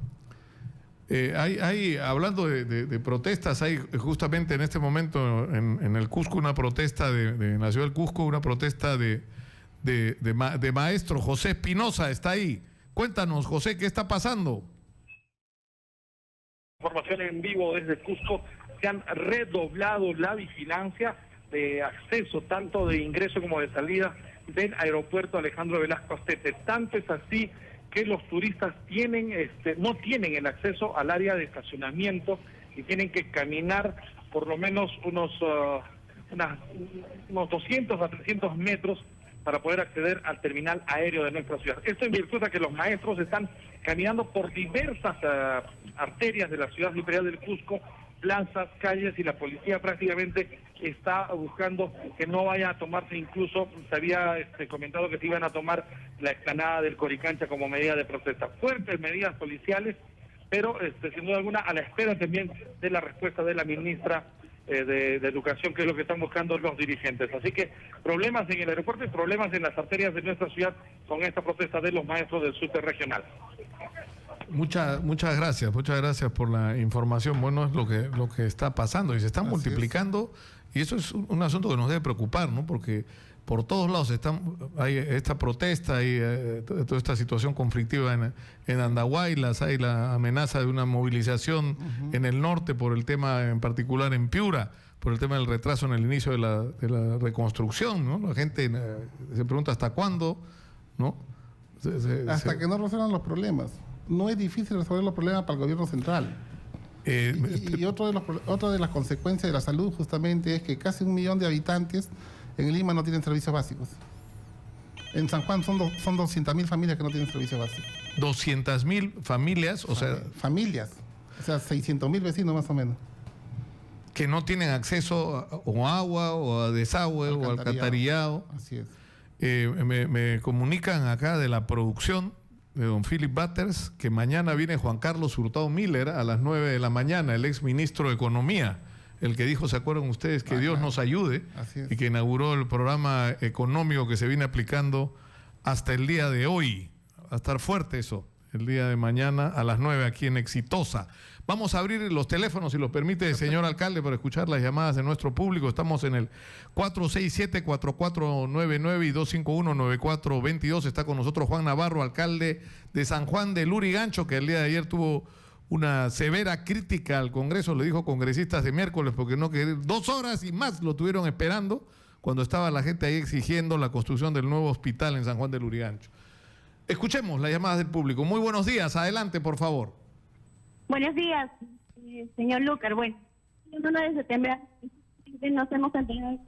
Hablando de protestas, hay justamente en este momento en el Cusco una protesta en la ciudad del Cusco, una protesta de maestro José Espinosa, está ahí. Cuéntanos, José, ¿qué está pasando? Información en vivo desde Cusco, se han redoblado la vigilancia de acceso, tanto de ingreso como de salida del aeropuerto Alejandro Velasco Astete. Tanto es así que los turistas no tienen el acceso al área de estacionamiento y tienen que caminar por lo menos unos 200 a 300 metros para poder acceder al terminal aéreo de nuestra ciudad. Esto en virtud de que los maestros están caminando por diversas arterias de la ciudad imperial del Cusco, plazas, calles, y la policía prácticamente está buscando que no vaya a tomarse, incluso se había comentado que se iban a tomar la explanada del Coricancha como medida de protesta. Fuertes medidas policiales, pero sin duda alguna a la espera también de la respuesta de la ministra de Educación, que es lo que están buscando los dirigentes. Así que problemas en el aeropuerto y problemas en las arterias de nuestra ciudad con esta protesta de los maestros del subte regional. Muchas gracias por la información. Bueno, es lo que está pasando y se están multiplicando, y eso es un asunto que nos debe preocupar, ¿no? Porque por todos lados hay esta protesta, hay toda esta situación conflictiva en Andahuaylas, hay la amenaza de una movilización en el norte por el tema, en particular en Piura, por el tema del retraso en el inicio de la reconstrucción, ¿no? La gente se pregunta hasta cuándo, ¿no? Hasta que no resuelvan los problemas. No es difícil resolver los problemas para el gobierno central. Y otra de las consecuencias de la salud justamente es que casi 1 millón de habitantes en Lima no tienen servicios básicos. En San Juan son 200.000 familias que no tienen servicios básicos. 200.000 familias, o sea... Familias, o sea, 600.000 vecinos más o menos. Que no tienen acceso a agua o a desagüe o alcantarillado. Así es. Me comunican acá de la producción de don Philip Butters que mañana viene Juan Carlos Hurtado Miller a las 9 de la mañana, el ex ministro de Economía, el que dijo, ¿se acuerdan ustedes? Que Dios nos ayude, y que inauguró el programa económico que se viene aplicando hasta el día de hoy. Va a estar fuerte eso, el día de mañana a las 9 aquí en Exitosa. Vamos a abrir los teléfonos, si lo permite, señor alcalde, para escuchar las llamadas de nuestro público. Estamos en el 467-4499 y 251-9422. Está con nosotros Juan Navarro, alcalde de San Juan del Lurigancho, que el día de ayer tuvo una severa crítica al Congreso. Le dijo congresistas de miércoles porque no querían, 2 horas y más lo tuvieron esperando cuando estaba la gente ahí exigiendo la construcción del nuevo hospital en San Juan del Lurigancho. Escuchemos las llamadas del público. Muy buenos días, adelante por favor. Buenos días, señor Lucar. Bueno, el 1 de septiembre nos hemos enterado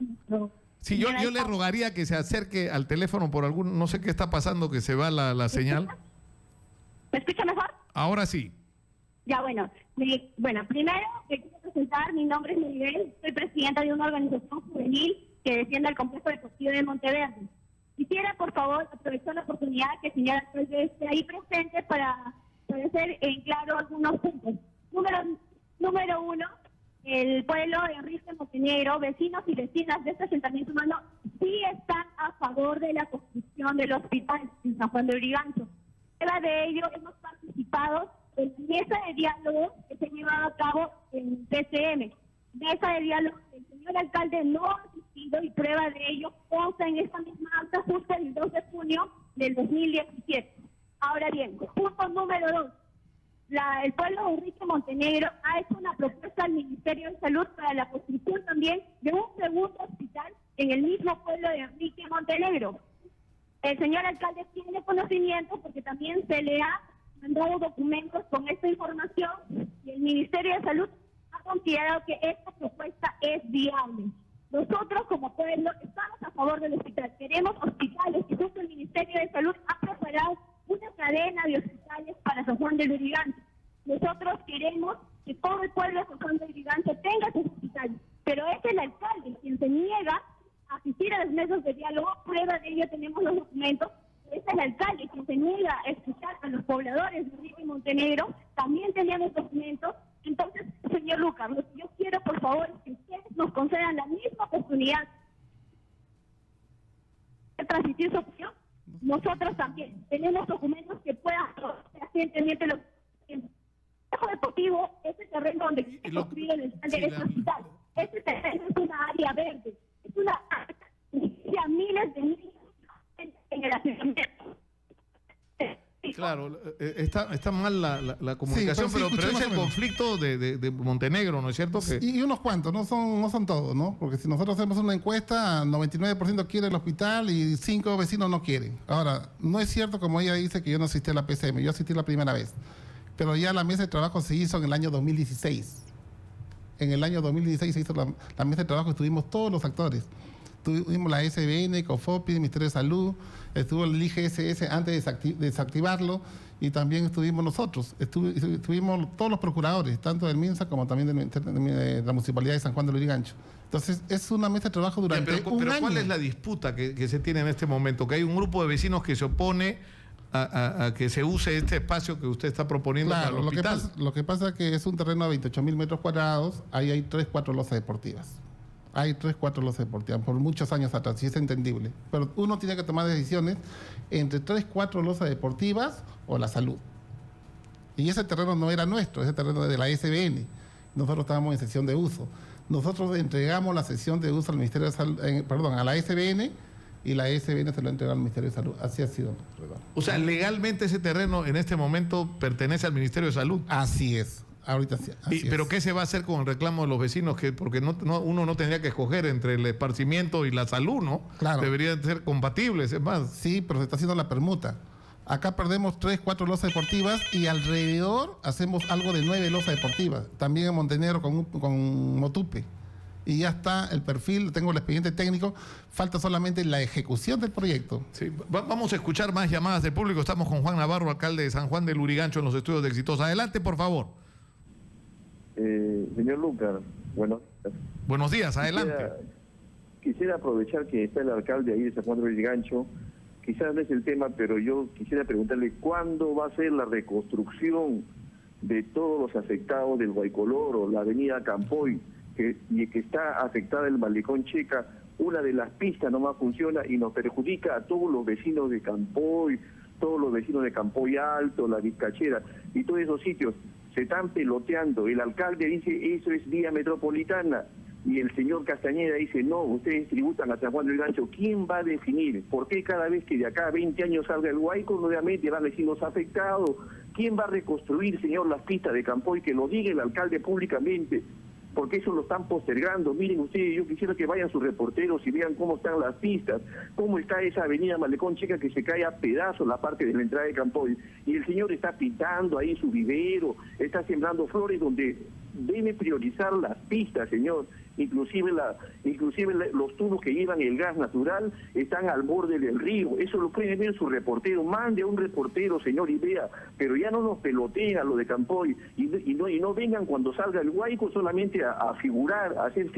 Sí, yo le rogaría que se acerque al teléfono por algún, no sé qué está pasando, que se va la señal. ¿Me escucha mejor? Ahora sí. Ya, bueno. Bueno, primero me quiero presentar, mi nombre es Miguel, soy presidenta de una organización juvenil que defiende el complejo deportivo de Monteverde. Quisiera, por favor, aprovechar la oportunidad que el señor alcalde esté ahí presente para hacer en claro algunos puntos. Número uno, el pueblo de Enrique Montenegro, vecinos y vecinas de este asentamiento humano, sí están a favor de la construcción del hospital en San Juan de Lurigancho. Prueba de ello, hemos participado en la mesa de diálogo que se lleva a cabo en PCM. Mesa de diálogo, el señor alcalde no ha asistido y prueba de ello consta en esta misma acta justo el 2 de junio del 2017. Ahora bien, punto número 2. El pueblo de Enrique Montenegro ha hecho una propuesta al Ministerio de Salud para la construcción también de un segundo hospital en el mismo pueblo de Enrique Montenegro. El señor alcalde tiene conocimiento porque también se le ha mandado documentos con esta información y el Ministerio de Salud ha considerado que esta propuesta es viable. Nosotros como pueblo estamos a favor del hospital. Queremos hospitales y justo el Ministerio de Salud ha preparado una cadena de hospitales para San Juan de Lurigancho. Nosotros queremos que todo el pueblo de San Juan de Lurigancho tenga sus hospitales, pero es el alcalde quien se niega a asistir a los mesas de diálogo. Prueba de ello tenemos los documentos. Es el alcalde quien se niega a escuchar a los pobladores de Enrique Montenegro. También tenemos documentos. Entonces, señor Lucas, lo que yo quiero, por favor, es que ustedes nos concedan la misma oportunidad de transmitir su opinión. Nosotros también tenemos documentos que puedan recientemente los deportivo, ese terreno donde se construye el hospital. Este terreno es una área verde, es una área que miles de niños en el asentamiento. Claro, está mal la comunicación, Sí, pero es el menos. conflicto de Montenegro, ¿no es cierto? Que... Y unos cuantos, no son todos, ¿no? Porque si nosotros hacemos una encuesta, 99% quiere el hospital y 5 vecinos no quieren. Ahora, no es cierto como ella dice que yo no asistí a la PCM, yo asistí la primera vez. Pero ya la mesa de trabajo se hizo en el año 2016. En el año 2016 se hizo la mesa de trabajo, estuvimos todos los actores. Tuvimos la SBN, COFOPI, Ministerio de Salud, estuvo el IGSS antes de desactivarlo y también estuvimos nosotros. Estuvimos todos los procuradores, tanto del MINSA como también de la Municipalidad de San Juan de Lurigancho. Entonces, es una mesa de trabajo durante un año. Pero ¿cuál es la disputa que se tiene en este momento? Que hay un grupo de vecinos que se opone a que se use este espacio que usted está proponiendo para el hospital. Lo que pasa es que es un terreno de 28.000 metros cuadrados, ahí hay 3-4 losas deportivas. Hay 3-4 losas deportivas, por muchos años atrás, y es entendible. Pero uno tiene que tomar decisiones entre 3-4 losas deportivas o la salud. Y ese terreno no era nuestro, ese terreno es de la SBN. Nosotros estábamos en sesión de uso. Nosotros entregamos la sesión de uso al Ministerio de Salud, a la SBN, y la SBN se lo entregó al Ministerio de Salud. Así ha sido. O sea, legalmente ese terreno en este momento pertenece al Ministerio de Salud. Así es. Ahorita sí. ¿Pero qué se va a hacer con el reclamo de los vecinos? Porque uno no tendría que escoger entre el esparcimiento y la salud, ¿no? Claro. Deberían ser compatibles, es más. Sí, pero se está haciendo la permuta. Acá perdemos 3-4 losas deportivas y alrededor hacemos algo de 9 losas deportivas. También en Montenegro con Motupe. Y ya está el perfil, tengo el expediente técnico, falta solamente la ejecución del proyecto. Sí, vamos a escuchar más llamadas de público. Estamos con Juan Navarro, alcalde de San Juan de Lurigancho, en los estudios de Exitosa. Adelante, por favor. Señor Lucas, buenos días, adelante. Quisiera aprovechar que está el alcalde ahí de San Juan de Lurigancho. Quizás no es el tema, pero yo quisiera preguntarle cuándo va a ser la reconstrucción de todos los afectados del Guaycoloro, la avenida Campoy, que está afectada el Malecón Checa. Una de las pistas nomás funciona y nos perjudica a todos los vecinos de Campoy, todos los vecinos de Campoy Alto, La Vizcachera y todos esos sitios. Se están peloteando. El alcalde dice eso es vía metropolitana y el señor Castañeda dice no, ustedes tributan a San Juan del Gancho. ¿Quién va a definir? ¿Por qué cada vez que de acá a 20 años salga el Guayco nuevamente van vecinos afectados? ¿Quién va a reconstruir, señor, las pistas de Campoy? Que lo diga el alcalde públicamente, porque eso lo están postergando. Miren ustedes, yo quisiera que vayan sus reporteros y vean cómo están las pistas, cómo está esa avenida Malecón Checa que se cae a pedazos la parte de la entrada de Campoy, y el señor está pintando ahí su vivero, está sembrando flores donde debe priorizar las pistas, señor. Inclusive los tubos que llevan el gas natural están al borde del río. Eso lo puede ver su reportero. Mande a un reportero, señor, y vea. Pero ya no nos peloteen a lo de Campoy y no vengan cuando salga el Guayco solamente a figurar, a hacer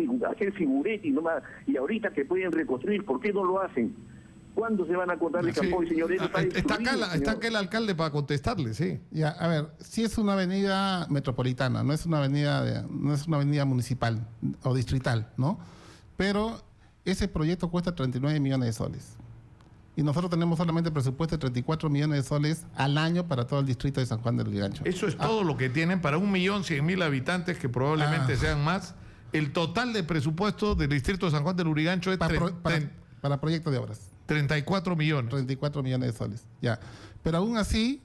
figuretti nomás. Y ahorita que pueden reconstruir, ¿por qué no lo hacen? ¿Cuándo se van a acordar de Campoy, señor? Está acá el alcalde para contestarle, sí. Ya, a ver, si es una avenida metropolitana, no es una avenida municipal o distrital, ¿no? Pero ese proyecto cuesta 39 millones de soles. Y nosotros tenemos solamente presupuesto de 34 millones de soles al año para todo el distrito de San Juan del Lurigancho. Eso es todo lo que tienen para 1.100.000 habitantes, que probablemente sean más. El total de presupuesto del distrito de San Juan del Lurigancho es para proyectos de obras. 34 millones. 34 millones de soles, ya. Pero aún así,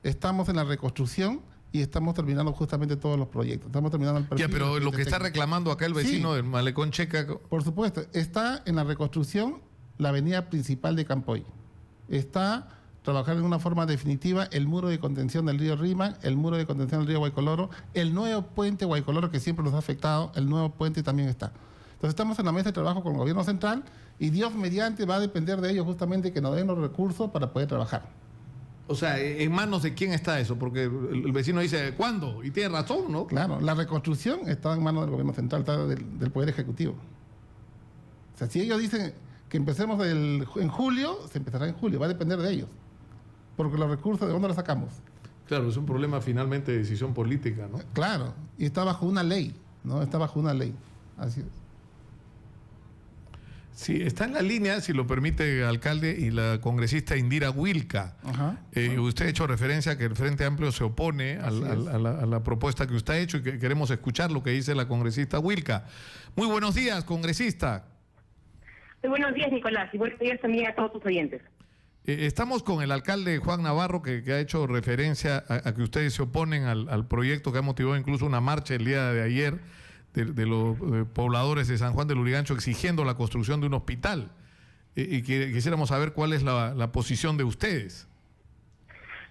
estamos en la reconstrucción y estamos terminando justamente todos los proyectos. Estamos terminando el perfil. Ya, pero lo que está reclamando acá el vecino del Malecón Checa... Por supuesto, está en la reconstrucción la avenida principal de Campoy. Está trabajando de una forma definitiva el muro de contención del río Rímac, el muro de contención del río Guaycoloro, el nuevo puente Guaycoloro que siempre nos ha afectado, el nuevo puente también está. Entonces estamos en la mesa de trabajo con el gobierno central y Dios mediante va a depender de ellos justamente que nos den los recursos para poder trabajar. O sea, ¿en manos de quién está eso? Porque el vecino dice, ¿cuándo? Y tiene razón, ¿no? Claro, la reconstrucción está en manos del gobierno central, está del Poder Ejecutivo. O sea, si ellos dicen que empecemos en julio, se empezará en julio, va a depender de ellos. Porque los recursos, ¿de dónde los sacamos? Claro, es un problema finalmente de decisión política, ¿no? Claro, y está bajo una ley, ¿no? Está bajo una ley, así es. Sí, está en la línea, si lo permite, alcalde, y la congresista Indira Wilca. Usted ha hecho referencia a que el Frente Amplio se opone a la propuesta que usted ha hecho y que queremos escuchar lo que dice la congresista Wilca. Muy buenos días, congresista. Muy buenos días, Nicolás, y buenos días también a todos tus oyentes. Estamos con el alcalde Juan Navarro, que ha hecho referencia a que ustedes se oponen al proyecto que ha motivado incluso una marcha el día de ayer de los pobladores de San Juan del Lurigancho exigiendo la construcción de un hospital. Y quisiéramos saber cuál es la posición de ustedes.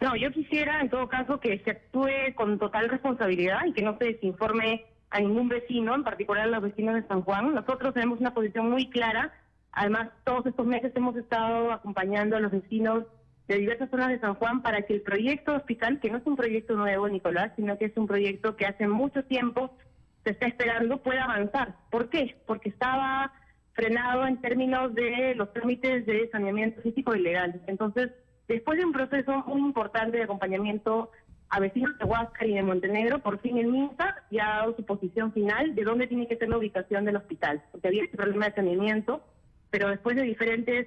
No, yo quisiera en todo caso que se actúe con total responsabilidad y que no se desinforme a ningún vecino, en particular a los vecinos de San Juan. Nosotros tenemos una posición muy clara. Además, todos estos meses hemos estado acompañando a los vecinos de diversas zonas de San Juan para que el proyecto de hospital, que no es un proyecto nuevo, Nicolás, sino que es un proyecto que hace mucho tiempo se está esperando, pueda avanzar. ¿Por qué? Porque estaba frenado en términos de los trámites de saneamiento físico y legal. Entonces, después de un proceso muy importante de acompañamiento a vecinos de Huáscar y de Montenegro, por fin el MINSA ya ha dado su posición final de dónde tiene que ser la ubicación del hospital, porque había este problema de saneamiento, pero después de diferentes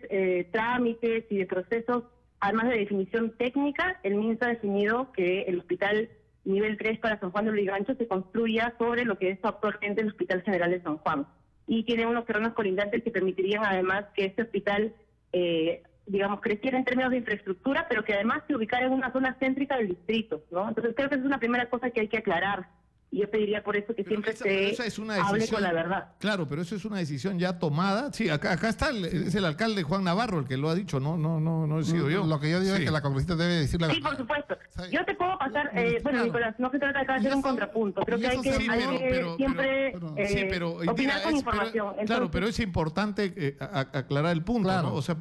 trámites y de procesos, además de definición técnica, el MINSA ha definido que el hospital nivel 3 para San Juan del Lurigancho se construya sobre lo que es actualmente el Hospital General de San Juan. Y tiene unos terrenos colindantes que permitirían además que este hospital, creciera en términos de infraestructura, pero que además se ubicara en una zona céntrica del distrito, ¿no? Entonces creo que esa es una primera cosa que hay que aclarar. Y yo pediría por eso que siempre se hable con la verdad. Claro, pero eso es una decisión ya tomada. Sí, acá está, es el alcalde Juan Navarro el que lo ha dicho, no he sido yo. Lo que yo digo es que la congresista debe decir la verdad. Sí, por supuesto. Yo te puedo pasar, Nicolás, no se trata acá de hacer un contrapunto. Creo que hay que siempre opinar con información. Claro, pero es importante aclarar el punto, claro. ¿no? O sea,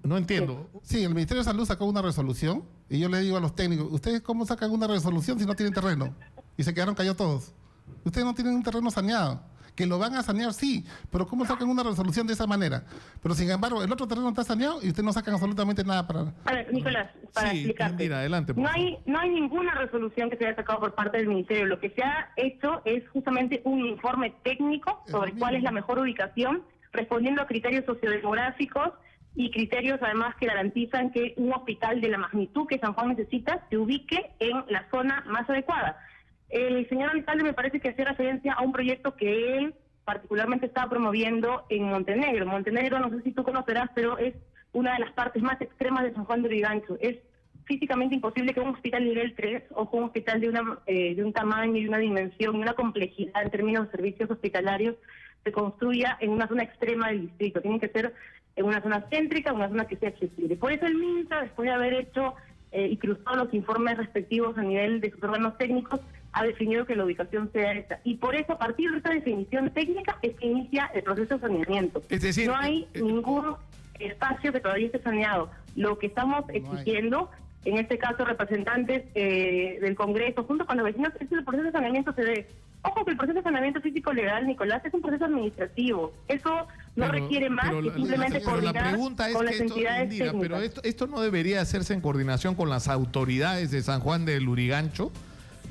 no entiendo. Sí, el Ministerio de Salud sacó una resolución y yo le digo a los técnicos, ¿ustedes cómo sacan una resolución si no tienen terreno? Y se quedaron callados todos. Ustedes no tienen un terreno saneado. Que lo van a sanear, sí, pero ¿cómo sacan una resolución de esa manera? Pero sin embargo, el otro terreno está saneado y ustedes no sacan absolutamente nada para... A ver, Nicolás, para explicarte. Indira, adelante, no hay ninguna resolución que se haya sacado por parte del Ministerio. Lo que se ha hecho es justamente un informe técnico sobre cuál es la mejor ubicación, respondiendo a criterios sociodemográficos y criterios además que garantizan que un hospital de la magnitud que San Juan necesita se ubique en la zona más adecuada. El señor alcalde me parece que hacía referencia a un proyecto que él particularmente estaba promoviendo en Montenegro. Montenegro, no sé si tú conocerás, pero es una de las partes más extremas de San Juan del Lurigancho. Es físicamente imposible que un hospital nivel 3 o un hospital de un tamaño y una dimensión y una complejidad en términos de servicios hospitalarios se construya en una zona extrema del distrito. Tiene que ser en una zona céntrica, una zona que sea accesible. Por eso el MINSA, después de haber hecho y cruzó los informes respectivos a nivel de sus órganos técnicos, ha definido que la ubicación sea esta. Y por eso, a partir de esta definición técnica, es que inicia el proceso de saneamiento. Es decir, no hay ningún espacio que todavía esté saneado. Lo que estamos exigiendo, en este caso representantes del Congreso, junto con los vecinos, es que el proceso de saneamiento se dé. Ojo que el proceso de saneamiento físico-legal, Nicolás, es un proceso administrativo. Eso no requiere más que simplemente coordinar la pregunta es con que las entidades Indira, técnicas. pero esto no debería hacerse en coordinación con las autoridades de San Juan de Lurigancho.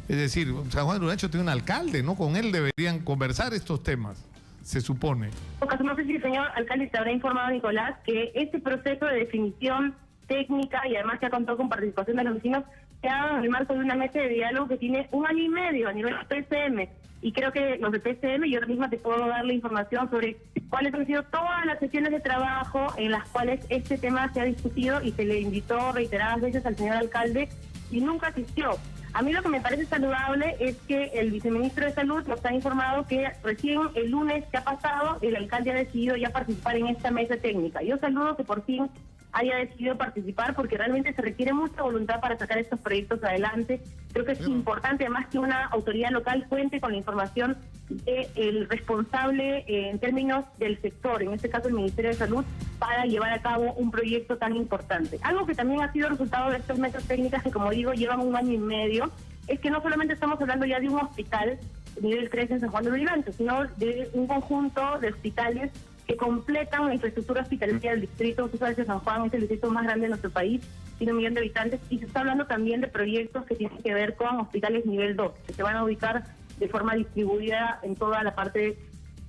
Es decir, San Juan de Lurigancho tiene un alcalde, ¿no? Con él deberían conversar estos temas, se supone. No sé si el señor alcalde te habrá informado, Nicolás, que este proceso de definición técnica y además que ha contado con participación de los vecinos se ha dado en el marco de una mesa de diálogo que tiene 1 año y medio a nivel PCM. Y creo que los de PCM, yo misma te puedo dar la información sobre cuáles han sido todas las sesiones de trabajo en las cuales este tema se ha discutido y se le invitó reiteradas veces al señor alcalde y nunca asistió. A mí lo que me parece saludable es que el viceministro de Salud nos ha informado que recién el lunes que ha pasado el alcalde ha decidido ya participar en esta mesa técnica. Yo saludo que por fin haya decidido participar porque realmente se requiere mucha voluntad para sacar estos proyectos adelante. Creo que es importante además que una autoridad local cuente con la información del responsable en términos del sector, en este caso el Ministerio de Salud, para llevar a cabo un proyecto tan importante. Algo que también ha sido resultado de estas mesas técnicas que, como digo, llevan 1 año y medio, es que no solamente estamos hablando ya de un hospital nivel 3 en San Juan de Lurigancho, sino de un conjunto de hospitales que completan la infraestructura hospitalaria del distrito. Usted sabe que San Juan es el distrito más grande de nuestro país, tiene 1 millón de habitantes, y se está hablando también de proyectos que tienen que ver con hospitales nivel 2, que se van a ubicar de forma distribuida en toda la parte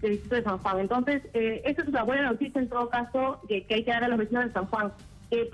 del distrito de San Juan. Entonces, esa es una buena noticia en todo caso que hay que dar a los vecinos de San Juan.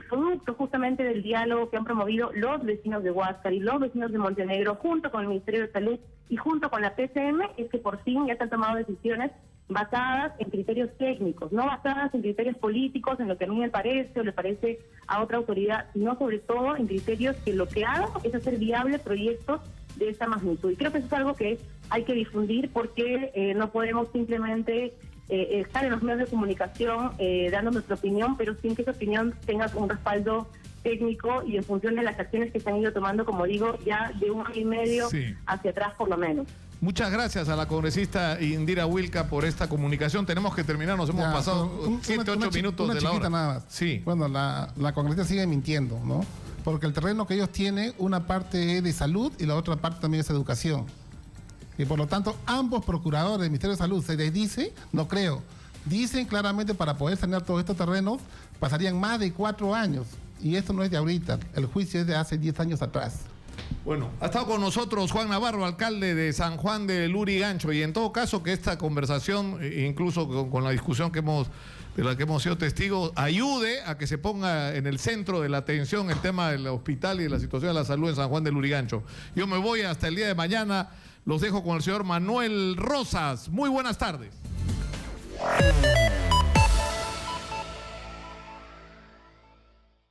Producto justamente del diálogo que han promovido los vecinos de Huáscar y los vecinos de Montenegro, junto con el Ministerio de Salud y junto con la PCM, es que por fin ya se han tomado decisiones basadas en criterios técnicos, no basadas en criterios políticos, en lo que a mí me parece o le parece a otra autoridad, sino sobre todo en criterios que lo que hagan es hacer viables proyectos de esta magnitud. Y creo que eso es algo que hay que difundir porque no podemos simplemente estar en los medios de comunicación dando nuestra opinión, pero sin que esa opinión tenga un respaldo técnico y en función de las acciones que se han ido tomando, como digo, ya de 1 año y medio hacia atrás por lo menos. Muchas gracias a la congresista Indira Wilca por esta comunicación. Tenemos que terminar, nos hemos pasado 7, 8 minutos de la hora. Nada más. Sí. Bueno, la congresista sigue mintiendo, ¿no? Porque el terreno que ellos tienen, una parte es de salud y la otra parte también es educación. Y por lo tanto, ambos procuradores del Ministerio de Salud se les dice, no creo, dicen claramente para poder sanear todos estos terrenos pasarían más de 4 años. Y esto no es de ahorita, el juicio es de hace 10 años atrás. Bueno, ha estado con nosotros Juan Navarro, alcalde de San Juan de Lurigancho, y en todo caso que esta conversación, incluso con la discusión de la que hemos sido testigos, ayude a que se ponga en el centro de la atención el tema del hospital y de la situación de la salud en San Juan de Lurigancho. Yo me voy hasta el día de mañana, los dejo con el señor Manuel Rosas. Muy buenas tardes.